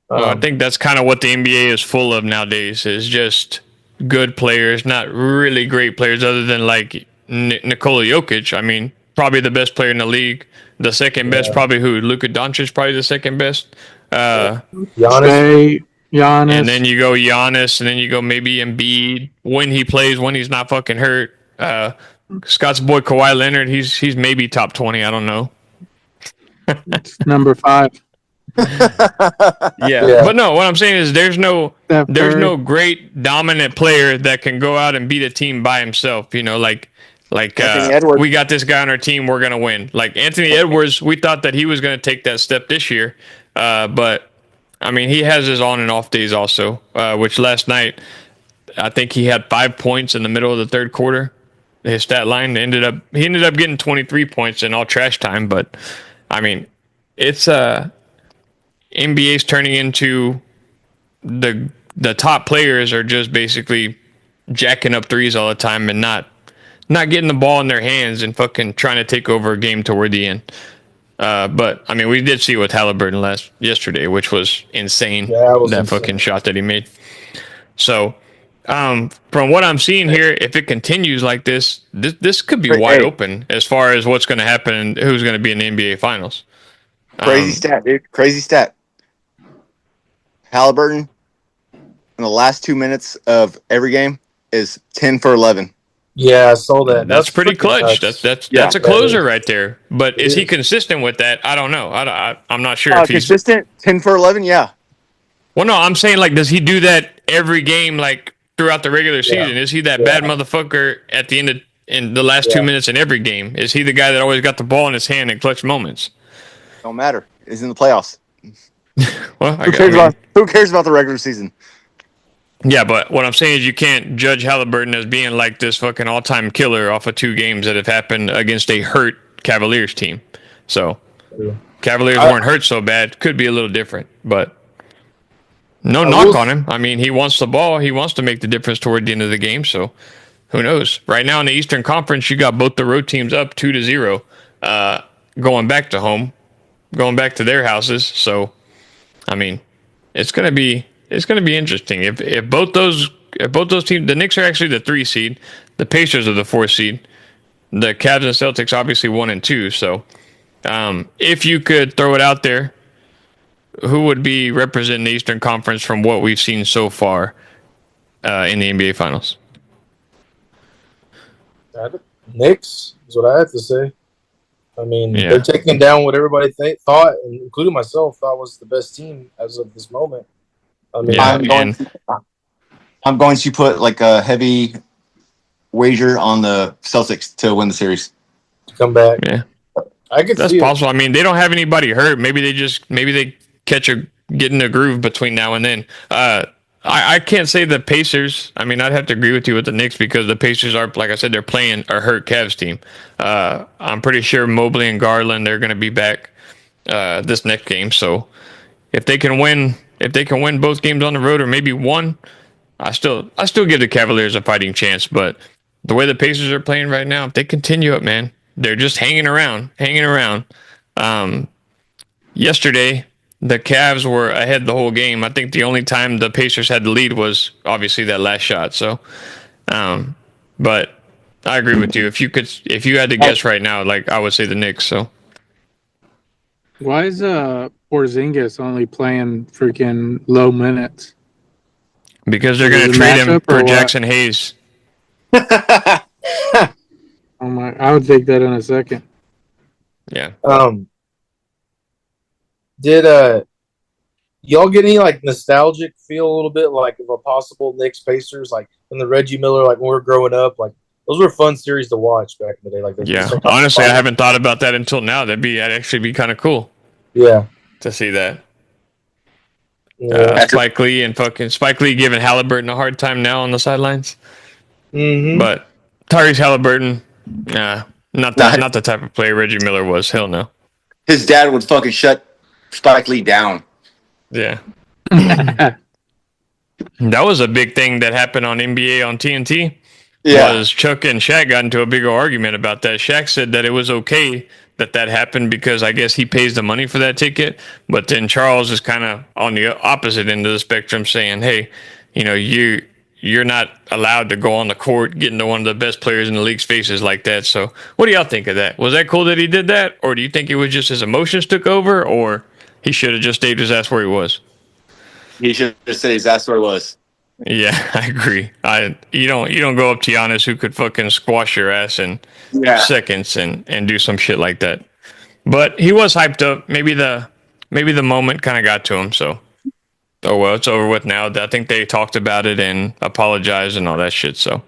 Well, I think that's kind of what the NBA is full of nowadays, is just good players, not really great players other than like Nikola Jokic. I mean, probably the best player in the league. The second best, probably who? Luka Doncic, probably the second best. Giannis. Giannis. And then you go Giannis, and then you go maybe Embiid when he plays, when he's not fucking hurt. Scott's boy Kawhi Leonard, he's maybe top 20. I don't know. It's number 5. Yeah, but no, what I'm saying is there's no Curry. great dominant player that can go out and beat a team by himself. You know, like Anthony Edwards. we got this guy on our team, we're gonna win. Like Anthony Edwards, we thought that he was gonna take that step this year, but I mean he has his on and off days also. Which last night I think he had 5 points in the middle of the third quarter. His stat line ended up getting 23 points in all trash time, but I mean it's NBA's turning into the top players are just basically jacking up threes all the time and not getting the ball in their hands and fucking trying to take over a game toward the end. But I mean, we did see with Halliburton yesterday, which was insane. Yeah, that insane. Fucking shot that he made. So, from what I'm seeing here, if it continues like this could be wide open as far as what's going to happen and who's going to be in the NBA Finals. Crazy stat, dude. Crazy stat. Halliburton in the last 2 minutes of every game is 10 for 11. Yeah, I saw that. That's pretty clutch. Nuts. That's a closer right there. But is he consistent with that? I don't know. I'm not sure if he's consistent. 10 for 11. Yeah. Well, no, I'm saying like, does he do that every game like throughout the regular season? Is he that bad motherfucker at the end of in the last 2 minutes in every game? Is he the guy that always got the ball in his hand in clutch moments? Don't matter. He's in the playoffs. Well, who cares about the regular season? Yeah, but what I'm saying is you can't judge Halliburton as being like this fucking all-time killer off of 2 games that have happened against a hurt Cavaliers team. So Cavaliers weren't hurt so bad. Could be a little different, but no knock on him. I mean, he wants the ball. He wants to make the difference toward the end of the game. So who knows? Right now in the Eastern Conference, you got both the road teams up 2-0, going back to home, going back to their houses. So, I mean, it's gonna be interesting if both those teams. The Knicks are actually the 3 seed, the Pacers are the 4 seed, the Cavs and Celtics obviously 1 and 2. So, if you could throw it out there, who would be representing the Eastern Conference from what we've seen so far in the NBA Finals? Knicks is what I have to say. I mean, they're taking down what everybody thought, including myself, thought was the best team as of this moment. I mean, I'm going to put like a heavy wager on the Celtics to win the series. To come back. Yeah, I could that's see possible. I mean, they don't have anybody hurt. Maybe they get in a groove between now and then. I can't say the Pacers. I mean, I'd have to agree with you with the Knicks because the Pacers are, like I said, they're playing a hurt Cavs team. I'm pretty sure Mobley and Garland, they're going to be back this next game. So if they can win both games on the road or maybe one, I still give the Cavaliers a fighting chance. But the way the Pacers are playing right now, if they continue it, man, they're just hanging around. Yesterday, the Cavs were ahead the whole game. I think the only time the Pacers had the lead was obviously that last shot. So, but I agree with you. If you had to guess right now, like I would say the Knicks. So, why is Porzingis only playing freaking low minutes? Because they're going to trade him for Jackson Hayes. Oh my! I would take that in a second. Yeah. Did y'all get any like nostalgic feel a little bit like of a possible Knicks Pacers like in the Reggie Miller like when we were growing up, like those were fun series to watch back in the day. Like honestly, I haven't thought about that until now. That'd actually be kind of cool. Yeah, to see that. Yeah. Spike Lee giving Halliburton a hard time now on the sidelines. Mm-hmm. But Tyrese Halliburton, not the type of player Reggie Miller was. Hell no. His dad would fucking shut Spike Lee down. Yeah. That was a big thing that happened on NBA on TNT. Yeah. Was Chuck and Shaq got into a bigger argument about that. Shaq said that it was okay that happened because I guess he pays the money for that ticket. But then Charles is kind of on the opposite end of the spectrum saying, hey, you you're not allowed to go on the court getting to one of the best players in the league's faces like that. So, what do y'all think of that? Was that cool that he did that, or do you think it was just his emotions took over, or he should have just stayed his ass where he was? He should have said his ass where it was. Yeah, I agree. You don't go up to Giannis who could fucking squash your ass in seconds and do some shit like that. But he was hyped up. Maybe the moment kind of got to him. So, oh well, it's over with now. I think they talked about it and apologized and all that shit. So,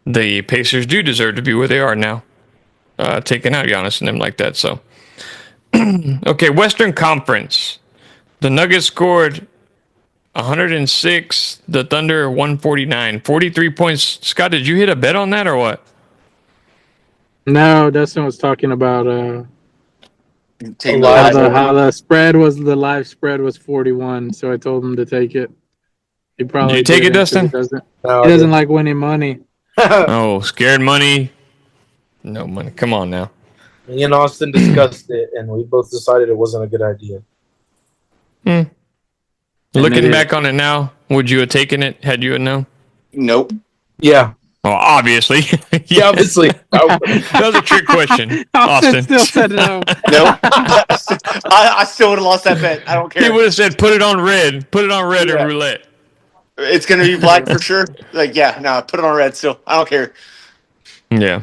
the Pacers do deserve to be where they are now, taking out Giannis and them like that. So, okay, Western Conference. The Nuggets scored 106. The Thunder 149. 43 points. Scott, did you hit a bet on that or what? No, Dustin was talking about Taking how the spread was, the live spread was 41, so I told him to take it. He probably Did you take it, Dustin? He doesn't like winning money. Oh, scared money. No money. Come on now. Me and Austin discussed it, and we both decided it wasn't a good idea. Looking back on it now, would you have taken it had you had known? Nope. Yeah. Well, obviously. Yeah, obviously. That was a trick question, Austin Austin. still said no. Nope. I still would have lost that bet. I don't He care. would have said, put it on red. Put it on red and roulette. It's gonna be black for sure. Like, yeah, no, put it on red still. I don't care. Yeah.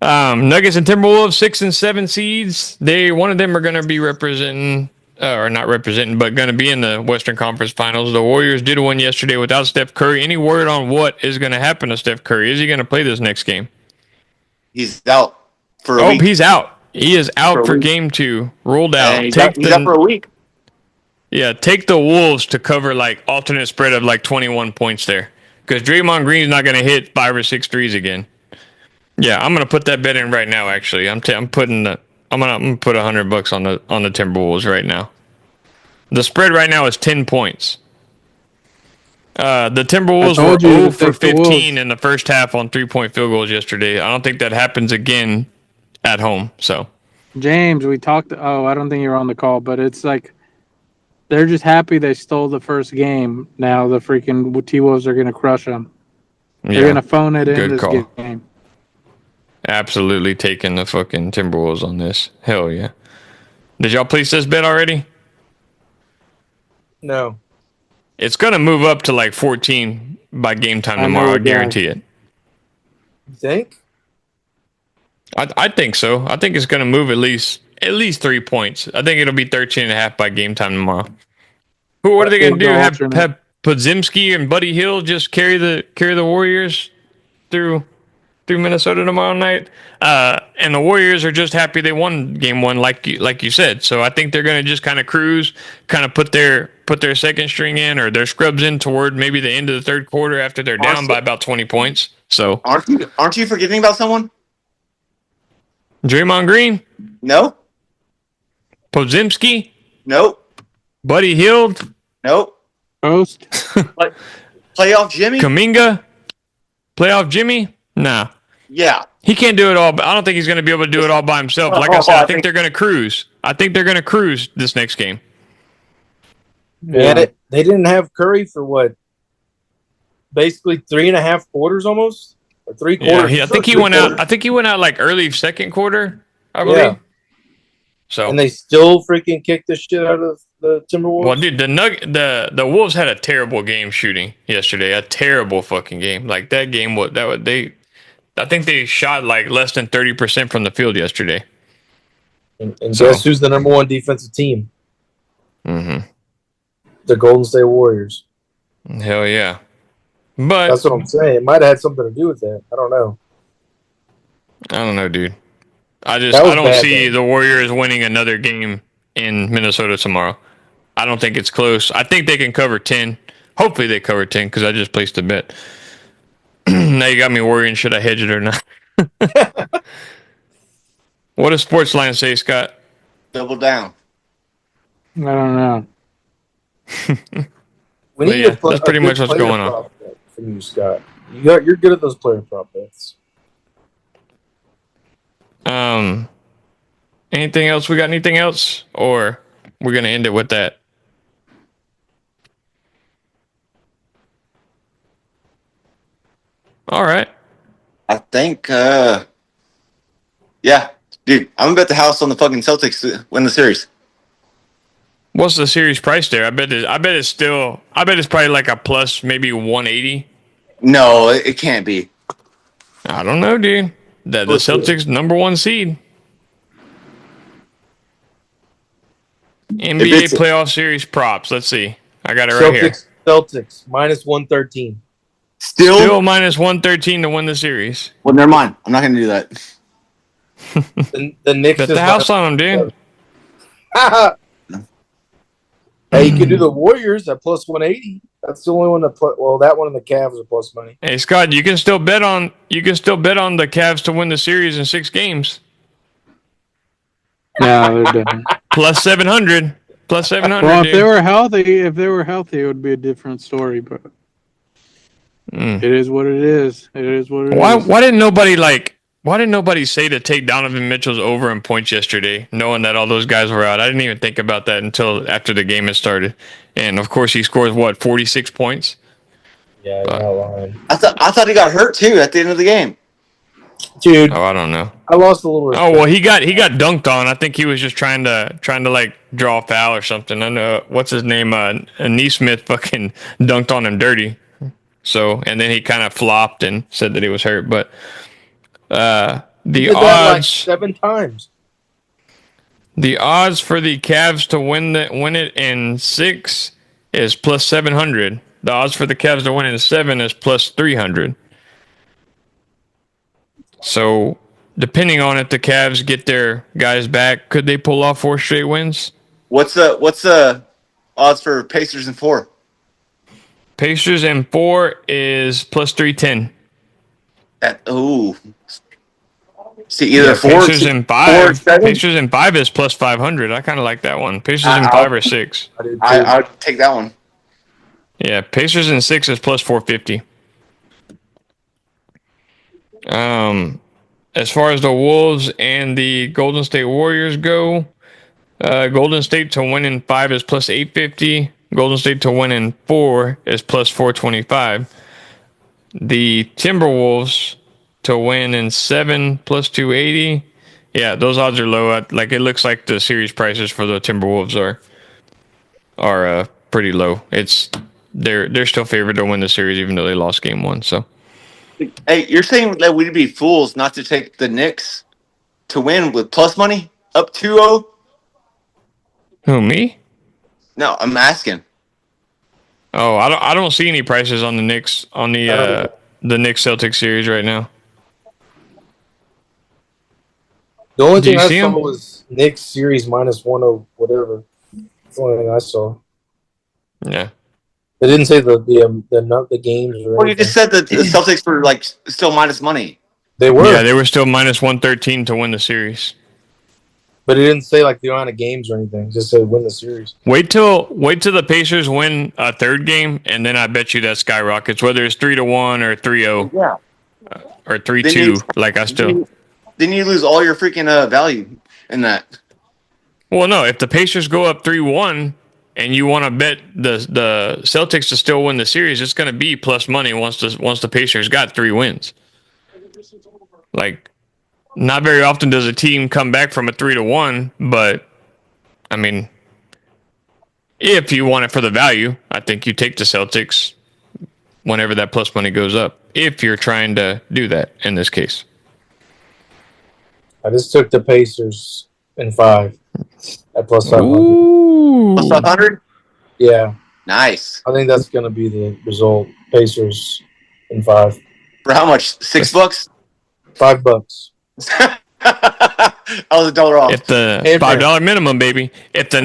Nuggets and Timberwolves, 6 and 7 seeds. One of them are going to be representing, or not representing, but going to be in the Western Conference Finals. The Warriors did win yesterday without Steph Curry. Any word on what is going to happen to Steph Curry? Is he going to play this next game? He's out for a week. He's out. He is out for game 2. Ruled out. He's out for a week. Yeah, take the Wolves to cover like alternate spread of like 21 points there, because Draymond Green's not going to hit 5 or 6 threes again. Yeah, I'm going to put that bet in right now. Actually, I'm gonna put $100 on the Timberwolves right now. The spread right now is 10 points. The Timberwolves were 0 for 15 in the first half on 3-point field goals yesterday. I don't think that happens again at home. So, James, we talked. Oh, I don't think you were on the call, but it's like they're just happy they stole the first game. Now the freaking T-Wolves are going to crush them. They're going to phone it in this game. Absolutely taking the fucking Timberwolves on this. Hell yeah. Did y'all place this bet already? No. It's going to move up to like 14 by game time tomorrow. I guarantee it. You think? I think so. I think it's going to move at least 3 points. I think it'll be 13.5 by game time tomorrow. What are they going to do? Have Podzimski and Buddy Hield just carry the Warriors through Minnesota tomorrow night? And the Warriors are just happy they won game 1, like you said. So I think they're going to just kind of cruise, kind of put their second string in or their scrubs in toward maybe the end of the third quarter after they're down by about 20 points. So aren't you forgetting about someone? Draymond Green? No. Podzimski? Nope. Buddy Hield? Nope. Post? Playoff Jimmy? Kaminga? Playoff Jimmy? Nah. Yeah. He can't do it all, but I don't think he's going to be able to do it all by himself. Like I said, I think they're going to cruise. I think they're going to cruise this next game. Yeah. They didn't have Curry for what? Basically 3.5 quarters almost? Or 3 quarters? Yeah, I think he went out. I think he went out like early second quarter, I believe. Yeah. So, and they still freaking kicked the shit out of the Timberwolves? Well, dude, the Wolves had a terrible game shooting yesterday. A terrible fucking game. Like that game I think they shot like less than 30% from the field yesterday. And guess who's the number 1 defensive team? Mm-hmm. The Golden State Warriors. Hell yeah. But that's what I'm saying. It might have had something to do with that. I don't know. I don't know, dude. I don't see the Warriors winning another game in Minnesota tomorrow. I don't think it's close. I think they can cover 10. Hopefully they cover 10 because I just placed a bet. Now you got me worrying, should I hedge it or not? What does Sportsline say, Scott? Double down. I don't know. That's pretty much what's going on. From you, Scott. You're good at those player prop bets. Anything else? We got anything else? Or we're going to end it with that? All right. I think, yeah. Dude, I'm going to bet the house on the fucking Celtics to win the series. What's the series price there? I bet it's probably like a plus maybe 180. No, it can't be. I don't know, dude. The Celtics number 1 seed. NBA playoff series props. Let's see. I got it right here. Celtics minus 113. Still minus 113 to win the series. Well, never mind. I'm not going to do that. The Knicks bet the house on them, dude. Hey, you can do the Warriors at plus 180. That's the only one that put. Well, that one and the Cavs are plus money. Hey, Scott, you can still bet on the Cavs to win the series in 6 games. No, they're done. Plus 700. Plus 700. Well, if they were healthy, it would be a different story. But it is what it is. It is what it is. Why didn't nobody say to take Donovan Mitchell's over in points yesterday, knowing that all those guys were out? I didn't even think about that until after the game had started. And of course, he scores 46 points. Yeah, you're not lying. I thought he got hurt too at the end of the game. Dude, I don't know. I lost a little respect. Oh well, he got dunked on. I think he was just trying to like draw a foul or something. I know what's his name. Neesmith fucking dunked on him dirty. So and then he kind of flopped and said that he was hurt. But the odds like 7 times. The odds for the Cavs to win it in 6 is plus 700. The odds for the Cavs to win in 7 is plus 300. So, depending on if the Cavs get their guys back, could they pull off 4 straight wins? What's the odds for Pacers in 4? Pacers in 4 is plus 310. See, either 4 Pacers in 5. Pacers in 5 is plus 500. I kind of like that one. Pacers in 5 or 6. I'll take that one. Yeah, Pacers in 6 is plus 450. As far as the Wolves and the Golden State Warriors go, Golden State to win in 5 is plus 850. Golden State to win in 4 is plus 425. The Timberwolves to win in 7 plus 280. Yeah, those odds are low. Like it looks like the series prices for the Timberwolves are pretty low. They're still favored to win the series even though they lost game 1. So. Hey, you're saying that we'd be fools not to take the Knicks to win with plus money up 2-0? Who, me? No, I'm asking. Oh, I don't see any prices on the Knicks the Knicks Celtics series right now. The only thing I saw was Knicks series minus 1 or whatever. That's the only thing I saw. Yeah. They didn't say the games or anything. Well, you just said that the Celtics were like still minus money. They were. Yeah, they were still minus 113 to win the series. But it didn't say like the amount of games or anything. It just said win the series. Wait till the Pacers win a 3rd game, and then I bet you that skyrockets. Whether it's 3-1 or 3-0, or 3-2. Then you lose all your freaking value in that. Well, no. If the Pacers go up 3-1. And you want to bet the Celtics to still win the series, it's going to be plus money once the Pacers got 3 wins. Like, not very often does a team come back from a 3-1, but I mean, if you want it for the value, I think you take the Celtics whenever that plus money goes up. If you're trying to do that in this case, I just took the Pacers in 5 at plus 500. Ooh. Plus 500? Yeah. Nice. I think that's going to be the result. Pacers in 5. For how much? $6? $5. I was $1 off. If the $5 minimum, baby. If the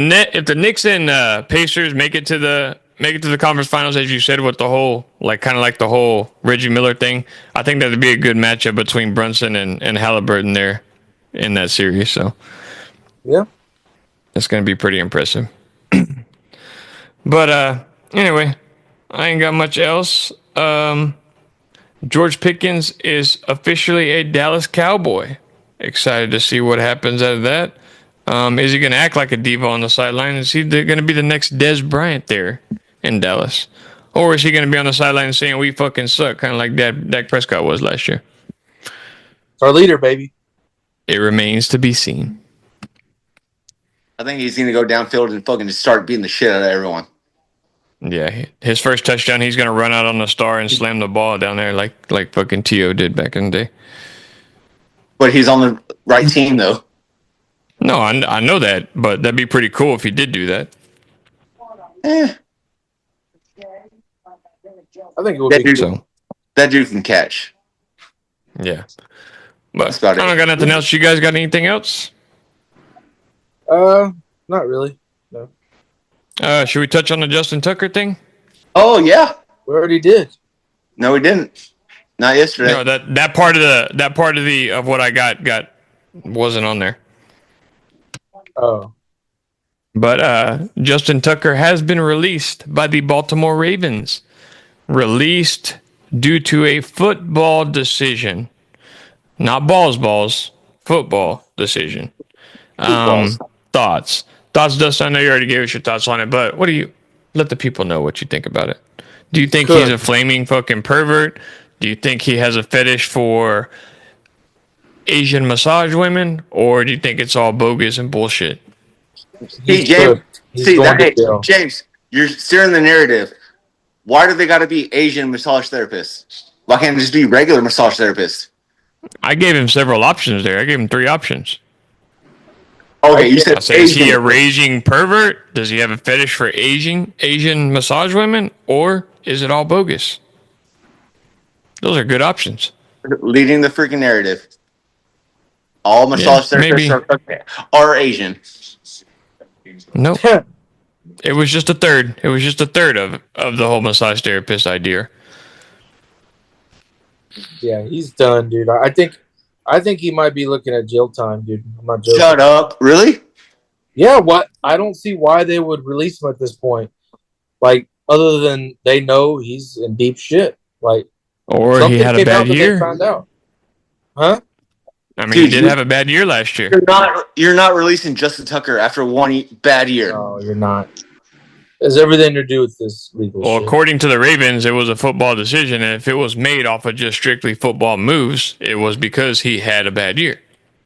Knicks and Pacers make it to the conference finals, as you said, with the whole kind of like the whole Reggie Miller thing, I think that'd be a good matchup between Brunson and Halliburton there in that series. So yeah, it's going to be pretty impressive. But anyway, I ain't got much else. George Pickens is officially a Dallas Cowboy. Excited to see what happens out of that. Is he going to act like a diva on the sideline? Is he going to be the next Dez Bryant there in Dallas? Or is he going to be on the sideline saying we fucking suck, kind of like Dak Prescott was last year? It's our leader, baby. It remains to be seen. I think he's going to go downfield and fucking just start beating the shit out of everyone. Yeah, his first touchdown, he's going to run out on the star and slam the ball down there like fucking T.O. did back in the day. But he's on the right team, though. No, I know that, but that'd be pretty cool if he did do that. I think it would be so. That dude can catch. Yeah. But I don't got nothing else. You guys got anything else? Not really. No. Should we touch on the Justin Tucker thing? Oh yeah. We already did. No, we didn't. Not yesterday. No, that part of what I got wasn't on there. Oh. But Justin Tucker has been released by the Baltimore Ravens. Released due to a football decision. Not balls, football decision. Thoughts, Dustin. I know you already gave us your thoughts on it, but what do you let the people know what you think about it? Do you think he's a flaming fucking pervert? Do you think he has a fetish for Asian massage women, or do you think it's all bogus and bullshit? James, James, you're steering the narrative. Why do they got to be Asian massage therapists? Why can't it just be regular massage therapists? I gave him several options there. I gave him 3 options. Okay, you said Asian. Is he a raging pervert? Does he have a fetish for Asian massage women, or is it all bogus? Those are good options. Leading the freaking narrative. All massage therapists are Asian. Nope. It was just a third. It was just a third of the whole massage therapist idea. Yeah, he's done, dude. I think he might be looking at jail time, dude. I'm not joking. Shut up. Really? Yeah, what? I don't see why they would release him at this point. Like, other than they know he's in deep shit. Like, or he had a bad year. Found out. Huh? I mean, he did have a bad year last year. You're not releasing Justin Tucker after one bad year. No, you're not. It has everything to do with this legal shit. According to the Ravens, it was a football decision, and if it was made off of just strictly football moves, it was because he had a bad year.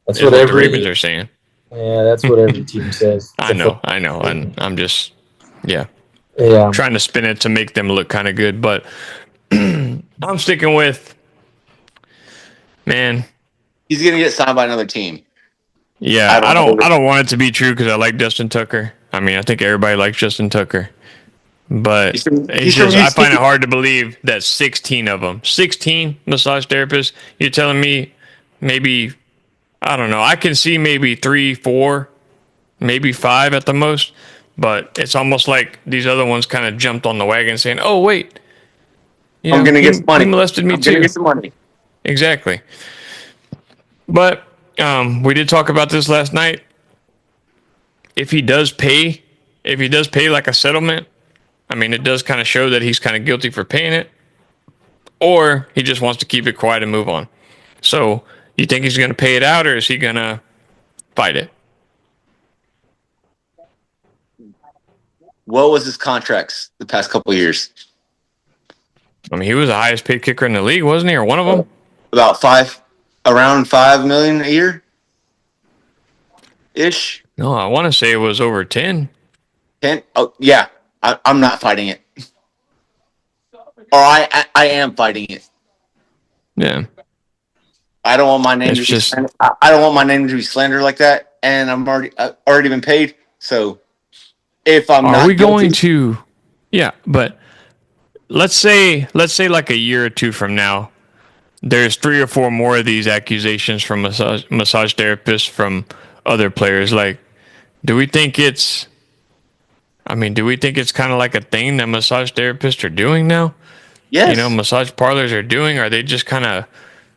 That's what the Ravens are saying. Yeah, that's what every team says. I know, and I'm just, I'm trying to spin it to make them look kind of good, but I'm sticking with, man. He's gonna get signed by another team. Yeah, I don't want it to be true because I like Justin Tucker. I mean, I think everybody likes Justin Tucker. But I find it hard to believe that 16 of them, 16 massage therapists, you're telling me maybe, I don't know, I can see maybe 3, 4, maybe 5 at the most. But it's almost like these other ones kind of jumped on the wagon saying, oh, wait. I'm going to get some money. He molested me too. I'm going to get some money. Exactly. But we did talk about this last night. If he does pay like a settlement, I mean, it does kind of show that he's kind of guilty for paying it, or he just wants to keep it quiet and move on. So, you think he's going to pay it out, or is he going to fight it? What was his contracts the past couple of years? I mean, he was the highest paid kicker in the league, wasn't he, or one of them? Around $5 million a year, ish. No, I want to say it was over 10. 10? Oh yeah, I'm not fighting it, or I am fighting it. Yeah. I don't want my name to be slandered. I don't want my name to be slandered like that, and I've already been paid. So if I'm not, are we going to? Yeah, but let's say like a year or two from now, there's 3 or 4 more of these accusations from massage therapists from other players. Like, do we think it's kind of like a thing that massage therapists are doing now? Yes. Massage parlors are doing? Are they just kind of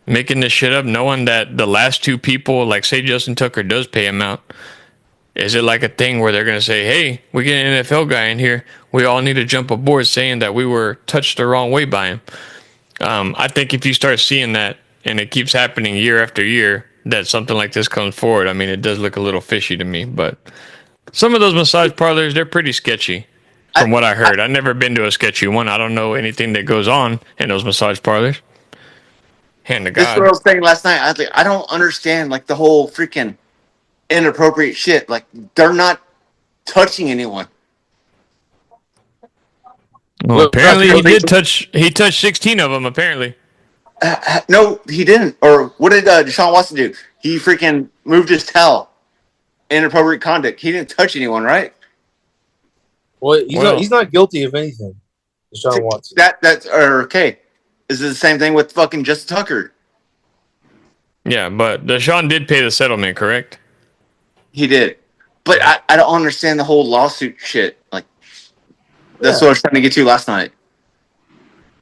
making this shit up, knowing that the last 2 people, like say Justin Tucker does pay him out? Is it like a thing where they're going to say, hey, we get an NFL guy in here, we all need to jump aboard saying that we were touched the wrong way by him? I think if you start seeing that and it keeps happening year after year, that something like this comes forward, I mean, it does look a little fishy to me. But some of those massage parlors, they're pretty sketchy. From what I heard, I've never been to a sketchy one. I don't know anything that goes on in those massage parlors. Hand to This is God. what I was saying last night. I was like, I don't understand like the whole freaking inappropriate shit. Like they're not touching anyone. Well, apparently he did touch. He touched 16 of them. Apparently. No, he didn't. Or what did Deshaun Watson do? He freaking moved his towel. Inappropriate conduct. He didn't touch anyone, right? Well, he's not guilty of anything. Deshaun Watson. That's okay. Is it the same thing with fucking Justin Tucker? Yeah, but Deshaun did pay the settlement, correct? He did, but I don't understand the whole lawsuit shit. Like that's what I was trying to get to last night.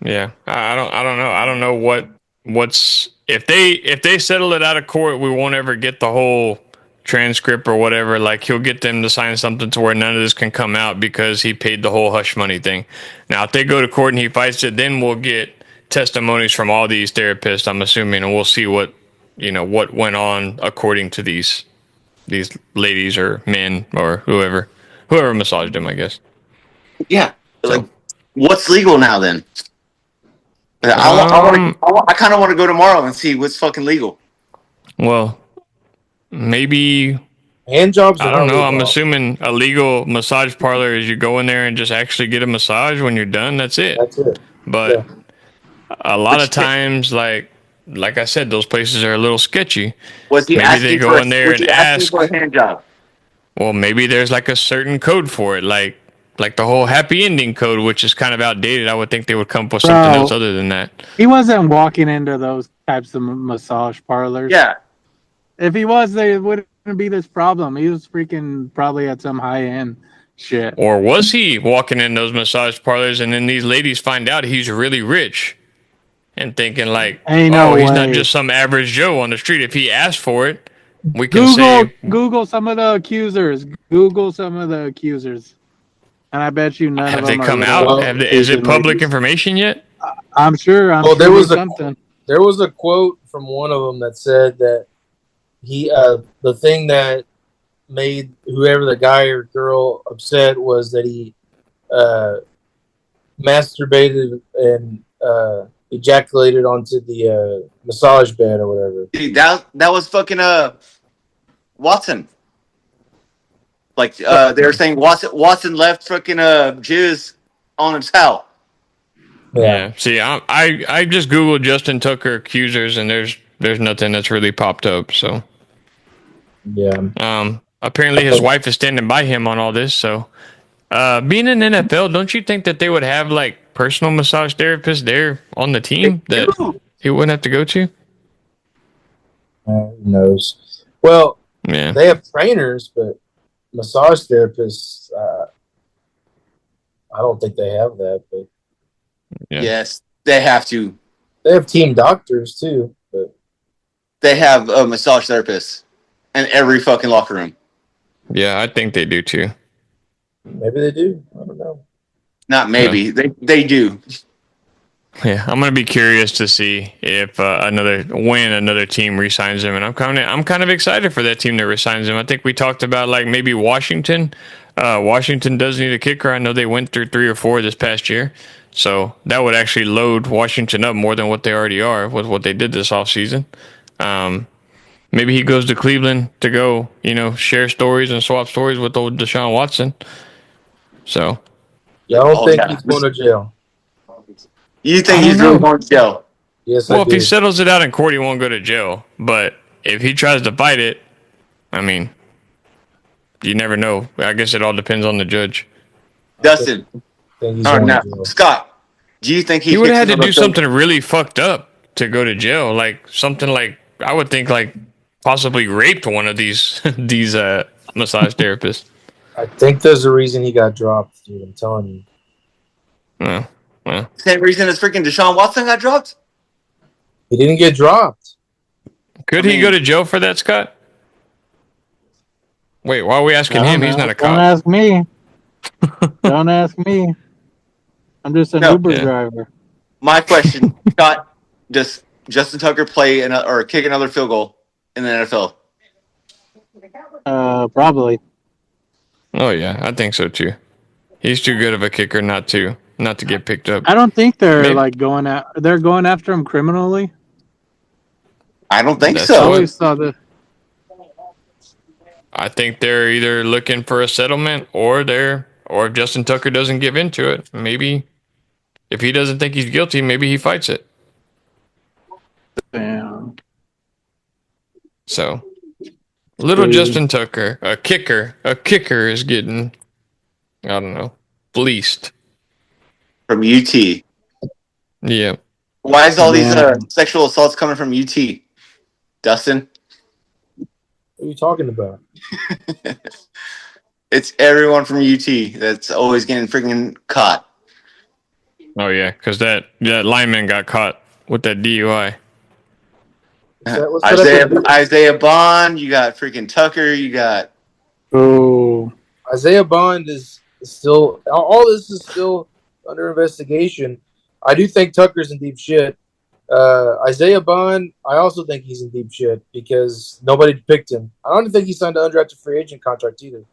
Yeah, I don't know. I don't know what's if they settle it out of court, we won't ever get the whole transcript or whatever. Like he'll get them to sign something to where none of this can come out because he paid the whole hush money thing. Now, if they go to court and he fights it, then we'll get testimonies from all these therapists. I'm assuming, and we'll see what went on according to these ladies or men or whoever massaged him, I guess. Yeah, like what's legal now then? I kind of want to go tomorrow and see what's fucking legal. Well, maybe hand jobs. I don't know. I'm assuming a legal massage parlor is you go in there and just actually get a massage when you're done. That's it. But a lot of times, like I said, those places are a little sketchy. Maybe they go in there and ask for a hand job. Well, maybe there's like a certain code for it, like the whole happy ending code, which is kind of outdated. I would think they would come up with something else other than that. He wasn't walking into those types of massage parlors. Yeah. If he was, there wouldn't be this problem. He was freaking probably at some high end shit. Or was he walking in those massage parlors and then these ladies find out he's really rich and thinking like, he's not just some average Joe on the street. If he asked for it, we can Google some of the accusers. Google some of the accusers. And I bet you none of them have they come out. Is it public information yet? I'm sure. There was a quote from one of them that said that he the thing that made whoever the guy or girl upset was that he masturbated and ejaculated onto the massage bed or whatever. Dude, that was fucking Watson. Like they were saying Watson left fucking jizz on his towel. Yeah. See, I just Googled Justin Tucker accusers and there's nothing that's really popped up. So yeah. Apparently his wife is standing by him on all this. So being in NFL, don't you think that they would have like personal massage therapists there on the team that he wouldn't have to go to? Who knows? Well, yeah, they have trainers, but massage therapists, I don't think they have that. But yes, they have to. They have team doctors too, but they have a massage therapist in every fucking locker room. Yeah, I think they do too. Maybe they do. I don't know. Not maybe. Yeah. They do. Yeah, I'm gonna be curious to see if another team re-signs him, and I'm kind of excited for that team that re-signs him. I think we talked about like maybe Washington. Washington does need a kicker. I know they went through 3 or 4 this past year, so that would actually load Washington up more than what they already are with what they did this offseason. Maybe he goes to Cleveland to go, share stories and swap stories with old Deshaun Watson. So, yeah, I don't think he's going to jail. You think he's really going to jail? Yes, well, if he settles it out in court, he won't go to jail. But if he tries to fight it, I mean, you never know. I guess it all depends on the judge. Dustin, Scott, do you think he would have had to do something really fucked up to go to jail? Like something like, I would think like possibly raped one of these massage therapists. I think there's a reason he got dropped, dude. I'm telling you. Yeah. Well, same reason as freaking Deshaun Watson got dropped? He didn't get dropped. Could he go to jail for that, Scott? Wait, why are we asking him? He's not a cop. Don't ask me. Don't ask me. I'm just an Uber driver. My question, Scott, does Justin Tucker play or kick another field goal in the NFL? Probably. Oh, yeah. I think so, too. He's too good of a kicker not to get picked up. I don't think they're they're going after him criminally. I don't think That's so. I always saw the. I think they're either looking for a settlement or if Justin Tucker doesn't give into it, maybe if he doesn't think he's guilty, maybe he fights it. Damn. So, little Justin Tucker, a kicker is getting, I don't know, fleeced. From UT. Yeah. Why is all these sexual assaults coming from UT? Dustin? What are you talking about? It's everyone from UT that's always getting freaking caught. Oh yeah, because that lineman got caught with that DUI. Isaiah Bond, you got freaking Tucker, you got Isaiah Bond is still all this is still under investigation. I do think Tucker's in deep shit. Isaiah Bond, I also think he's in deep shit because nobody picked him. I don't think he signed an undrafted free agent contract either.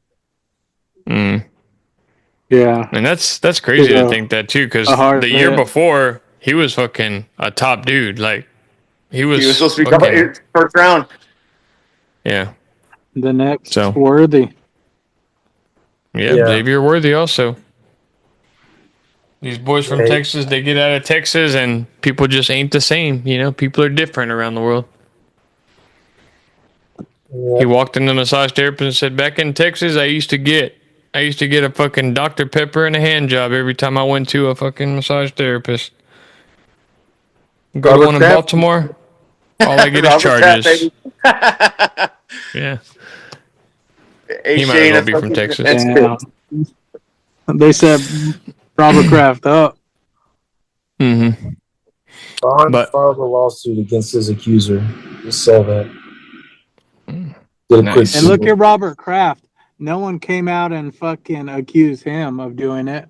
Yeah, and that's crazy to think that too, because the year before he was fucking a top dude. Like he was supposed to be first round. Yeah, the next Worthy. Yeah, Xavier Worthy also. These boys from Texas, they get out of Texas and people just ain't the same. You know, people are different around the world. Yeah. He walked in the massage therapist and said, back in Texas, I used to get a fucking Dr. Pepper and a hand job every time I went to a fucking massage therapist. Go to one in Baltimore, all I get is charges. Yeah. He might as well be from Texas. They said Robert Kraft up. Mm-hmm. Bond filed a lawsuit against his accuser. Just saw that. Nice. And look at Robert Kraft. No one came out and fucking accused him of doing it.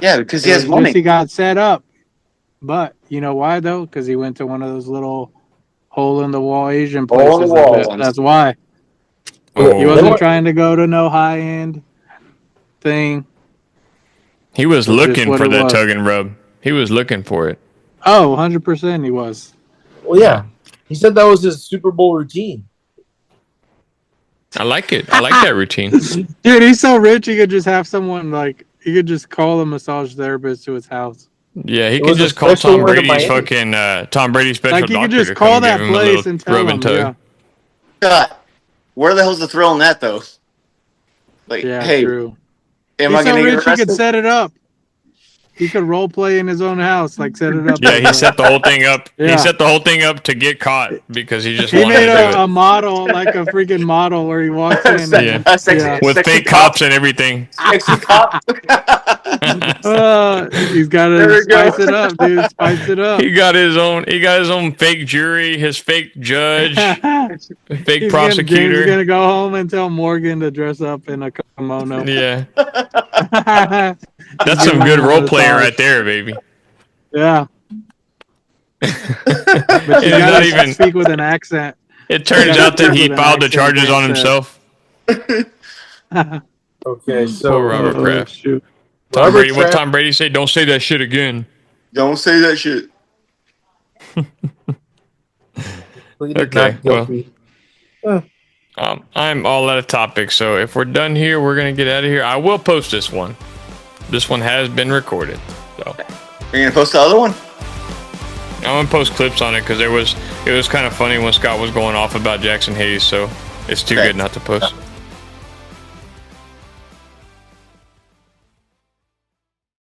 Yeah, because he has money. He got set up. But you know why though? Because he went to one of those little hole-in-the-wall Asian places. That's why. Oh. He wasn't trying to go to no high-end thing. He was looking for that tug and rub. He was looking for it. Oh, 100% he was. Well, yeah. He said that was his Super Bowl routine. I like it. I like that routine. Dude, he's so rich he could just have someone he could just call a massage therapist to his house. Yeah, he could just call Tom Brady's fucking Tom Brady's special doctor. Like he could just call that place and tell him. Yeah. God, where the hell's the thrill in that though? Like, yeah, hey, true. Am I going to get arrested? He could set it up. He could role play in his own house, set it up. Yeah, he set the whole thing up. Yeah. He set the whole thing up to get caught because he just wanted made to do it. A model, like a freaking model, where he walks in. With fake cops and everything. Sexy cop. He's got to spice it up, dude. Spice it up. He got his own fake jury, his fake judge, fake prosecutor. He's gonna go home and tell Morgan to dress up in a kimono. Yeah. That's some good role playing right there, baby. Yeah. But you gotta even speak with an accent. It turns out that he filed the charges on himself. Okay, so poor Robert Kraft. What Tom Brady say? Don't say that shit again. Don't say that shit. Okay, well. I'm all out of topics, so if we're done here, we're gonna get out of here. I will post this one. This one has been recorded. So you're gonna post the other one? I'm gonna post clips on it because it was kind of funny when Scott was going off about Jackson Hayes, so it's too good not to post.